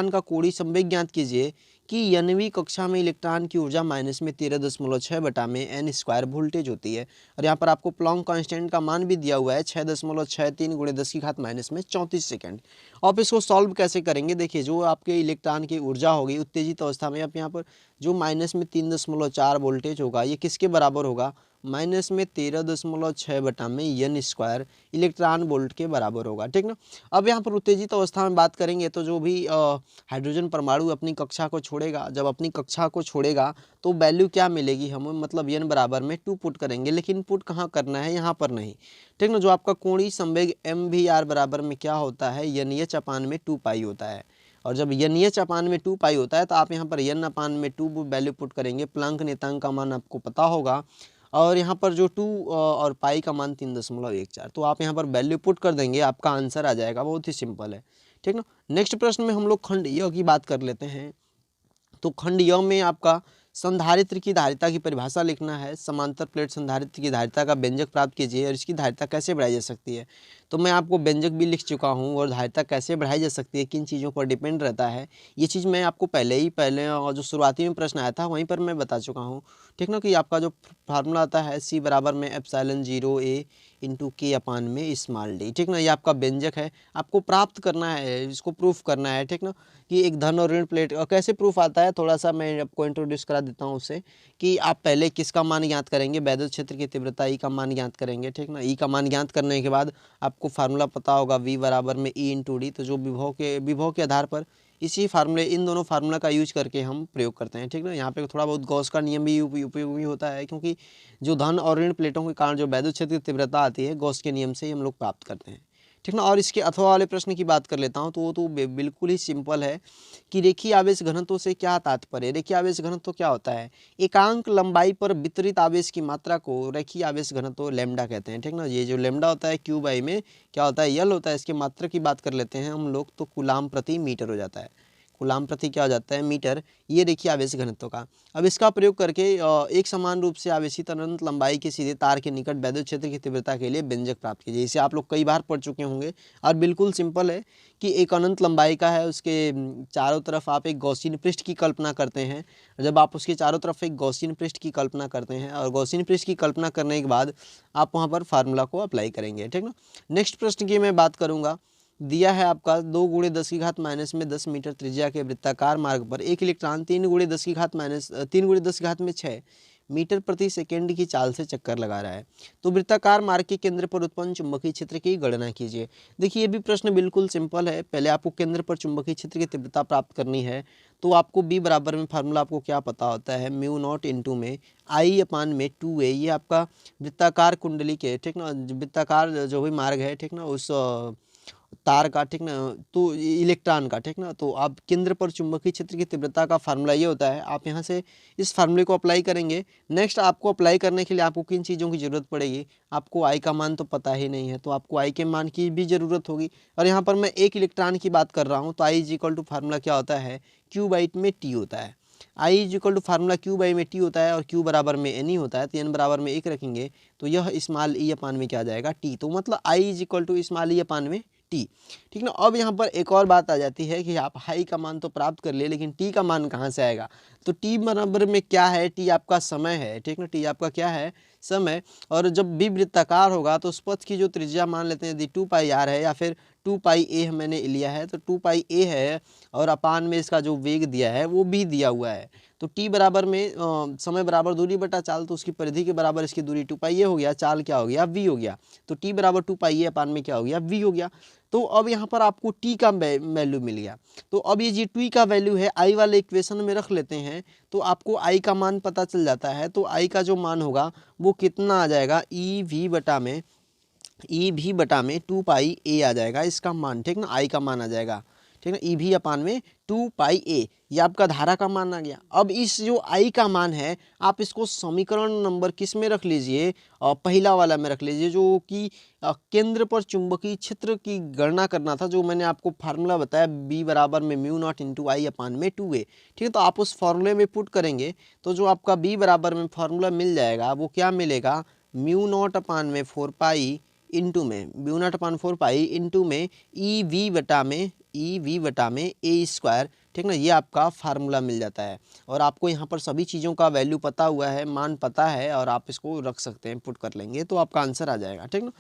का कोणीय संवेग ज्ञात कीजिए कि nवीं कक्षा में इलेक्ट्रॉन की ऊर्जा माइनस में 13.6 बटा में n स्क्वायर वोल्टेज होती है। और यहाँ पर आपको प्लॉन्क कांस्टेंट का मान भी दिया हुआ है 6.63 गुणे 10 की घात माइनस में 34 सेकेंड। आप इसको सॉल्व कैसे करेंगे, देखिए जो आपके इलेक्ट्रॉन की ऊर्जा होगी उत्तेजित अवस्था में, आप यहाँ पर जो माइनस में 3.4 वोल्टेज होगा ये किसके बराबर होगा, माइनस में 13.6 बटा में n स्क्वायर इलेक्ट्रॉन वोल्ट के बराबर होगा, ठीक ना। अब यहाँ पर उत्तेजित अवस्था में बात करेंगे तो जो भी हाइड्रोजन परमाणु अपनी कक्षा को छोड़ेगा, जब अपनी कक्षा को छोड़ेगा तो वैल्यू क्या मिलेगी हमें, मतलब n बराबर में 2 पुट करेंगे, लेकिन पुट कहाँ करना है, यहाँ पर नहीं, ठीक ना। जो आपका कोणीय संवेग mvr बराबर में क्या होता है, nh अपान में 2 पाई होता है। और जब nh अपान में 2 पाई होता है तो आप यहाँ पर n अपान में 2 वैल्यू पुट करेंगे, प्लैंक नियतांक का मान आपको पता होगा, और यहाँ पर जो 2 और पाई का मान 3.14, तो आप यहाँ पर वैल्यू पुट कर देंगे, आपका आंसर आ जाएगा, बहुत ही सिंपल है, ठीक ना। नेक्स्ट प्रश्न में हम लोग खंड य की बात कर लेते हैं। तो खंड य में आपका संधारित्र की धारिता की परिभाषा लिखना है। समांतर प्लेट संधारित्र की धारिता का व्यंजक प्राप्त कीजिए और इसकी धारिता कैसे बढ़ाई जा सकती है। तो मैं आपको व्यंजक भी लिख चुका हूँ और धारिता कैसे बढ़ाई जा सकती है किन चीज़ों पर डिपेंड रहता है, ये चीज़ मैं आपको पहले और जो शुरुआती में प्रश्न आया था वहीं पर मैं बता चुका हूँ, ठीक ना। कि आपका जो फार्मूला आता है C बराबर में एप्सिलॉन 0a इंटू के अपान में स्मॉल डी, ठीक ना। ये आपका व्यंजक है, आपको प्राप्त करना है, इसको प्रूफ करना है, ठीक ना। कि एक धन और ऋण प्लेट और कैसे प्रूफ आता है, थोड़ा सा मैं आपको इंट्रोड्यूस करा देता हूँ उससे। कि आप पहले किसका मान ज्ञात करेंगे, वैद्युत क्षेत्र की तीव्रता ई का मान ज्ञात करेंगे, ठीक ना। ई का मान ज्ञात करने के बाद आपको फार्मूला पता होगा V बराबर में E इंटू डी। तो जो विभव के आधार पर इसी फार्मूले, इन दोनों फार्मूला का यूज करके हम प्रयोग करते हैं, ठीक ना। यहाँ पे थोड़ा बहुत गॉस का नियम भी उपयोगी होता है, क्योंकि जो धन और ऋण प्लेटों के कारण जो वैद्युत क्षेत्र की तीव्रता आती है गॉस के नियम से ही हम लोग प्राप्त करते हैं, ठीक ना। और इसके अथवा वाले प्रश्न की बात कर लेता हूँ तो वो तो बिल्कुल ही सिंपल है कि रेखीय आवेश घनत्व से क्या तात्पर्य। रेखीय आवेश घनत्व क्या होता है, एकांक लंबाई पर वितरित आवेश की मात्रा को रेखीय आवेश घनत्व लैम्डा कहते हैं, ठीक ना। ये जो लैम्डा होता है क्यूब आई में क्या होता है, यल होता है। इसकी मात्रा की बात कर लेते हैं हम लोग तो कूलाम प्रति मीटर हो जाता है, कूलाम प्रति क्या हो जाता है, मीटर। ये देखिए आवेश घनत्व का। अब इसका प्रयोग करके एक समान रूप से आवेशित अनंत लंबाई के सीधे तार के निकट वैद्युत क्षेत्र की तीव्रता के लिए व्यंजक प्राप्त कीजिए। इसे आप लोग कई बार पढ़ चुके होंगे और बिल्कुल सिंपल है कि एक अनंत लंबाई का है, उसके चारों तरफ आप एक गॉसियन पृष्ठ की कल्पना करते हैं। जब आप उसके चारों तरफ एक गॉसियन पृष्ठ की कल्पना करते हैं और गॉसियन पृष्ठ की कल्पना करने के बाद आप वहाँ पर फार्मूला को अप्लाई करेंगे, ठीक ना। नेक्स्ट प्रश्न की मैं बात करूँगा। दिया है आपका 2 गुणे 10 की घात माइनस में 10 मीटर त्रिज्या के वृत्ताकार मार्ग पर एक इलेक्ट्रॉन 3 गुणे 10 की घात में 6 मीटर प्रति सेकेंड की चाल से चक्कर लगा रहा है। तो वृत्ताकार मार्ग के केंद्र पर उत्पन्न चुंबकीय क्षेत्र की गणना कीजिए। देखिए ये भी प्रश्न बिल्कुल सिंपल है। पहले आपको केंद्र पर चुंबकीय क्षेत्र की तीव्रता प्राप्त करनी है। तो आपको B बराबर में फार्मूला आपको क्या पता होता है, म्यू नॉट इंटू में I अपान में 2a। ये आपका वृत्ताकार कुंडली के, ठीक ना, वृत्ताकार जो भी मार्ग है, ठीक ना, उस तार का, ठीक ना, तो इलेक्ट्रॉन का, ठीक ना। तो आप केंद्र पर चुंबकीय क्षेत्र की तीव्रता का फार्मूला ये होता है। आप यहाँ से इस फार्मूले को अप्लाई करेंगे। नेक्स्ट आपको अप्लाई करने के लिए आपको किन चीज़ों की ज़रूरत पड़ेगी, आपको आई का मान तो पता ही नहीं है, तो आपको आई के मान की भी ज़रूरत होगी। और यहाँ पर मैं एक इलेक्ट्रॉन की बात कर रहा हूँ, तो I is equal to formula क्या होता है, क्यू बाई में टी होता है। I is equal to formula Q by में टी होता है और क्यू बराबर में एन ही होता है। तो एन बराबर में 1 रखेंगे तो यह स्मॉल ई अपान में क्या आ जाएगा, टी। तो मतलब आई इज इक्वल टू स्मॉल ई अपान में टी, ठीक ना। अब यहाँ पर एक और बात आ जाती है कि आप हाई का मान तो प्राप्त कर लिए, लेकिन टी का मान कहाँ से आएगा। तो टी बराबर में क्या है, टी आपका समय है, ठीक ना। टी आपका क्या है, समय। और जब भी वृत्ताकार होगा तो उस पथ की जो त्रिज्या मान लेते हैं यदि 2 पाई आर है या फिर 2 पाई ए मैंने लिया है, तो 2 पाई ए है और अपान में इसका जो वेग दिया है वो भी दिया हुआ है। तो टी बराबर में समय बराबर दूरी बटा चाल, तो उसकी परिधि के बराबर इसकी दूरी 2 पाई ए हो गया, चाल क्या हो गया, वी हो गया। तो टी बराबर 2 पाई ए अपान में क्या हो गया, वी हो गया। तो अब यहाँ पर आपको टी का वैल्यू मिल गया। तो अब ये जी टी का वैल्यू है आई वाले इक्वेशन में रख लेते हैं, तो आपको आई का मान पता चल जाता है। तो आई का जो मान होगा वो कितना आ जाएगा, ई वी बटा में 2 पाई ए आ जाएगा इसका मान, ठीक ना। आई का मान आ जाएगा, ठीक ना, ई भी अपान में 2 पाई ए, ये आपका धारा का मान आ गया। अब इस जो आई का मान है आप इसको समीकरण नंबर किस में रख लीजिए, पहला वाला में रख लीजिए, जो कि केंद्र पर चुंबकीय क्षेत्र की गणना करना था, जो मैंने आपको फार्मूला बताया बी बराबर में म्यू नॉट इंटू आई अपान में 2a, ठीक है। तो आप उस फार्मूले में पुट करेंगे तो जो आपका बी बराबर में फार्मूला मिल जाएगा वो क्या मिलेगा, म्यू नॉट अपान में 4 पाई इंटू में mu not upon 4 pi into में ई वी बटा में ए स्क्वायर ठीक ना, ये आपका फार्मूला मिल जाता है और आपको यहाँ पर सभी चीज़ों का वैल्यू पता हुआ है, मान पता है और आप इसको रख सकते हैं, पुट कर लेंगे तो आपका आंसर आ जाएगा। ठीक ना।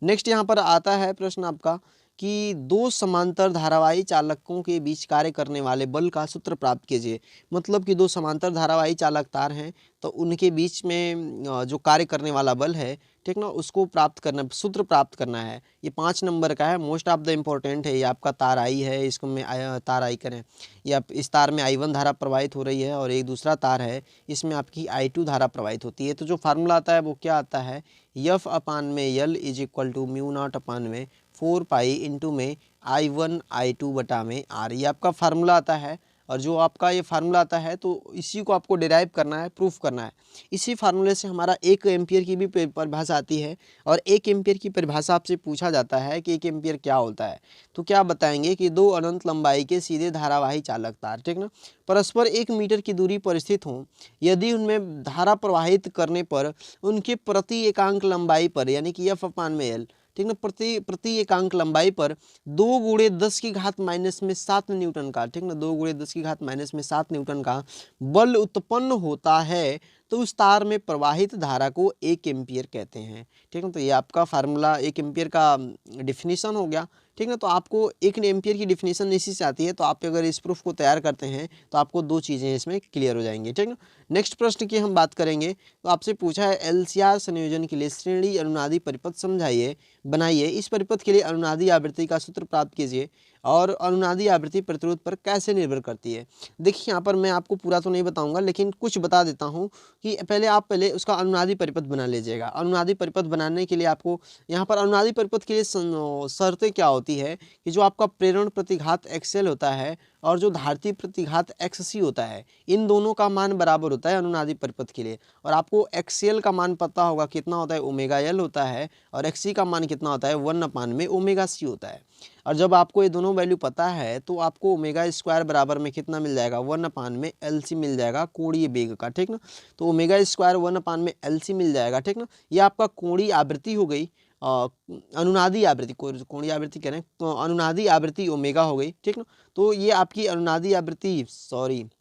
नेक्स्ट यहाँ पर आता है प्रश्न आपका कि दो समांतर धारावाही चालकों के बीच कार्य करने वाले बल का सूत्र प्राप्त कीजिए। मतलब कि दो समांतर धारावाही चालक तार हैं तो उनके बीच में जो कार्य करने वाला बल है, ठीक ना, उसको प्राप्त करना, सूत्र प्राप्त करना है। ये 5 नंबर का है, मोस्ट ऑफ द इम्पोर्टेंट है। ये आपका तार आई है, इसको में तार आई करें, या इस तार में I1 धारा प्रवाहित हो रही है और एक दूसरा तार है, इसमें आपकी I2 धारा प्रवाहित होती है। तो जो फार्मूला आता है वो क्या आता है, F अपान में L is equal to mu not upon में 4 पाई इंटू में I1 I2 बटा में R, ये आपका फार्मूला आता है। और जो आपका ये फार्मूला आता है तो इसी को आपको डिराइव करना है, प्रूफ करना है। इसी फार्मूले से हमारा 1 एम्पियर की भी परिभाषा आती है और 1 एम्पियर की परिभाषा आपसे पूछा जाता है कि 1 एम्पियर क्या होता है। तो क्या बताएंगे कि दो अनंत लंबाई के सीधे धारावाही चालक तार, ठीक ना, परस्पर 1 मीटर की दूरी पर स्थित हों, यदि उनमें धारा प्रवाहित करने पर उनके प्रति एकांक लंबाई पर, यानी कि F अपान में L, ठीक ना, प्रति एकांक लंबाई पर 2 गुणे 10 की घात माइनस में 7 न्यूटन का, ठीक ना, 2 गुणे 10 की घात माइनस में 7 न्यूटन का बल उत्पन्न होता है तो उस तार में प्रवाहित धारा को 1 एम्पियर कहते हैं। ठीक है, तो ये आपका फार्मूला 1 एम्पियर का डिफिनीशन हो गया। ठीक है, तो आपको 1 एम्पियर की डिफिनीशन इसी से आती है, तो आप अगर इस प्रूफ को तैयार करते हैं तो आपको 2 चीज़ें इसमें क्लियर हो जाएंगी। ठीक है, नेक्स्ट प्रश्न की हम बात करेंगे। तो आपसे पूछा है एलसीआर संयोजन के लिए श्रेणी अनुनादी परिपथ समझाइए, बनाइए। इस परिपथ के लिए अनुनादी आवृत्ति का सूत्र प्राप्त कीजिए और अनुनादी आवृत्ति प्रतिरोध पर कैसे निर्भर करती है। देखिए यहाँ पर मैं आपको पूरा तो नहीं बताऊंगा, लेकिन कुछ बता देता हूँ कि पहले उसका अनुनादी परिपथ बना लीजिएगा। अनुनादी परिपथ बनाने के लिए आपको यहाँ पर अनुनादी परिपथ के लिए शर्तें क्या होती है कि जो आपका प्रेरण प्रतिघात XL होता है और जो धारती प्रतिघात XC होता है, इन दोनों का मान बराबर होता है अनुनादी परिपथ के लिए। और आपको XL का मान पता होगा कितना होता है, ओमेगा L होता है, और XC का मान कितना होता है, 1 अपान में ओमेगा C होता है। और जब आपको ये दोनों वैल्यू पता है तो आपको ओमेगा स्क्वायर बराबर में कितना मिल जाएगा, 1 अपान में LC मिल जाएगा कोणीय वेग का। ठीक ना, तो ओमेगा स्क्वायर 1 अपान में LC मिल जाएगा। ठीक ना, ये आपका कोणीय आवृत्ति हो गई, अनुनादी आवृत्ति, कोणीय आवृत्ति कह रहे हैं तो अनुनादी आवृत्ति ओमेगा हो गई। ठीक ना, तो ये आपकी अनुनादी आवृत्ति,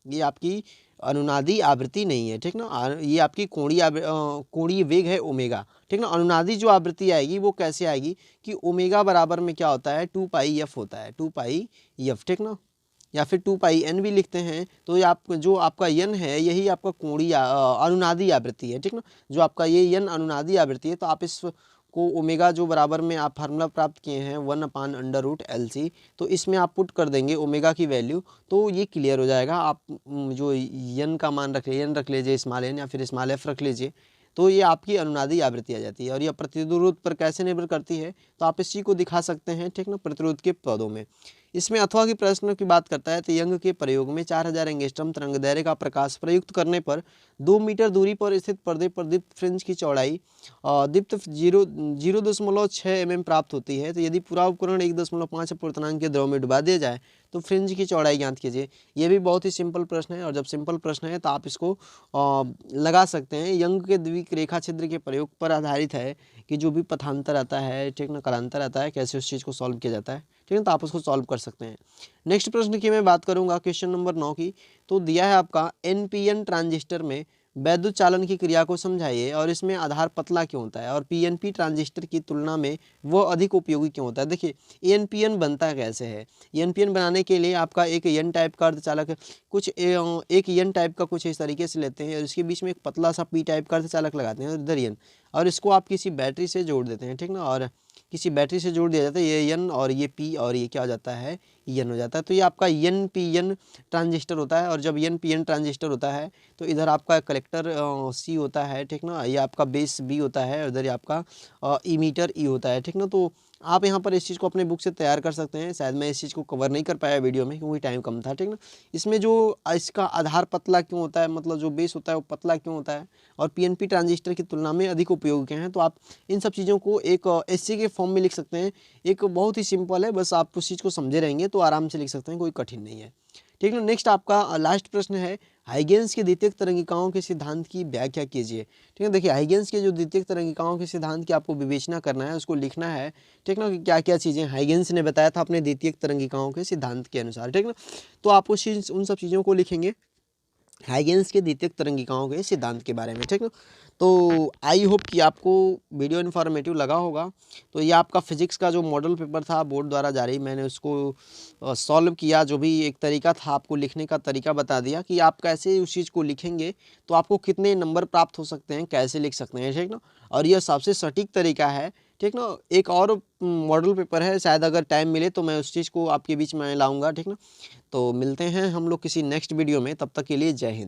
ये आपकी अनुनादी आवृत्ति नहीं है। ठीक ना, ये आपकी कोणीय वेग है ओमेगा। ठीक ना, अनुनादी जो आवृत्ति आएगी वो कैसे आएगी कि ओमेगा बराबर में क्या होता है, 2 पाई एफ होता है, 2 पाई एफ। ठीक ना, या फिर 2 पाई एन भी लिखते हैं। तो ये आप जो आपका एन है यही आपका कोणीय अनुनादी आवृत्ति है। ठीक ना, जो आपका ये एन अनुनादी आवृत्ति है, तो आप इस को ओमेगा जो बराबर में आप फार्मूला प्राप्त किए हैं 1 अपान अंडर रूट LC, तो इसमें आप पुट कर देंगे ओमेगा की वैल्यू, तो ये क्लियर हो जाएगा। आप जो एन का मान रख लीजिए, एन रख लीजिए स्मॉल एन, या फिर स्मॉल एफ रख लीजिए, तो ये आपकी अनुनादी आवृत्ति आ जाती है। और यह प्रतिरोध पर कैसे निर्भर करती है, तो आप इसी को दिखा सकते हैं। ठीक ना, प्रतिरोध के पदों में। इसमें अथवा की प्रश्न की बात करता है तो यंग के प्रयोग में 4000 एंगस्ट्रम तरंग दैर्घ्य का प्रकाश प्रयुक्त करने पर 2 मीटर दूरी पर स्थित पर्दे पर दीप्त फ्रिंज की चौड़ाई दीप्त 0.6 mm प्राप्त होती है। तो यदि पूरा उपकरण 1.5 अपूर्णांक के द्रव में डुबा दिया जाए तो फ्रिंज की चौड़ाई ज्ञात कीजिए। ये भी बहुत ही सिंपल प्रश्न है, और जब सिंपल प्रश्न है तो आप इसको लगा सकते हैं। यंग के द्विक रेखा छिद्र के प्रयोग पर आधारित है कि जो भी पथांतर आता है, ठीक ना, कालांतर आता है, कैसे उस चीज़ को सॉल्व किया जाता है। ठीक है, तो आप उसको सॉल्व कर सकते हैं। नेक्स्ट प्रश्न की मैं बात करूंगा, क्वेश्चन नंबर 9 की। तो दिया है आपका NPN ट्रांजिस्टर में वैद्युत चालन की क्रिया को समझाइए और इसमें आधार पतला क्यों होता है और PNP ट्रांजिस्टर की तुलना में वह अधिक उपयोगी क्यों होता है। देखिए NPN बनता कैसे है। NPN बनाने के लिए आपका एक N टाइप का अर्धचालक कुछ एक N टाइप का कुछ इस तरीके से लेते हैं और इसके बीच में एक पतला सा P टाइप का अर्धचालक लगाते हैं, इधर N, और इसको आप किसी बैटरी से जोड़ देते हैं। ठीक ना, और किसी बैटरी से जोड़ दिया जाता है, ये N और ये P और ये क्या हो जाता है, N हो जाता है। तो ये आपका NPN ट्रांजिस्टर होता है। और जब NPN ट्रांजिस्टर होता है तो इधर आपका कलेक्टर C होता है। ठीक ना, ये आपका बेस B होता है, और इधर ये आपका इमीटर E होता है। ठीक ना, तो आप यहाँ पर इस चीज़ को अपने बुक से तैयार कर सकते हैं। शायद मैं इस चीज़ को कवर नहीं कर पाया वीडियो में क्योंकि टाइम कम था। ठीक ना, इसमें जो इसका आधार पतला क्यों होता है, मतलब जो बेस होता है वो पतला क्यों होता है, और PNP ट्रांजिस्टर की तुलना में अधिक उपयोगी क्या हैं, तो आप इन सब चीज़ों को एक SC के फॉर्म में लिख सकते हैं। एक बहुत ही सिंपल है, बस आप उस चीज़ को समझे रहेंगे तो आराम से लिख सकते हैं, कोई कठिन नहीं है। ठीक है। नेक्स्ट आपका लास्ट प्रश्न है, हाइगेंस के द्वितीयक तरंगिकाओं के सिद्धांत की व्याख्या कीजिए। ठीक है, देखिए हाइगेंस के जो द्वितीयक तरंगिकाओं के सिद्धांत की आपको विवेचना करना है, उसको लिखना है। ठीक ना, कि क्या क्या चीज़ें हाइगेंस ने बताया था अपने द्वितीयक तरंगिकाओं के सिद्धांत के अनुसार। ठीक ना, तो आप उन सब चीज़ों को लिखेंगे हाइगेंस के द्वितीयक तरंगिकाओं के सिद्धांत के बारे में। ठीक ना, तो आई होप कि आपको वीडियो इन्फॉर्मेटिव लगा होगा। तो ये आपका फिजिक्स का जो मॉडल पेपर था बोर्ड द्वारा जारी, मैंने उसको सॉल्व किया, जो भी एक तरीका था आपको लिखने का तरीका बता दिया कि आप कैसे उस चीज़ को लिखेंगे तो आपको कितने नंबर प्राप्त हो सकते हैं, कैसे लिख सकते हैं। ठीक ना, और यह सबसे सटीक तरीका है। ठीक ना, एक और मॉडल पेपर है, शायद अगर टाइम मिले तो मैं उस चीज़ को आपके बीच में लाऊंगा। ठीक ना, तो मिलते हैं हम लोग किसी नेक्स्ट वीडियो में, तब तक के लिए जय हिंद।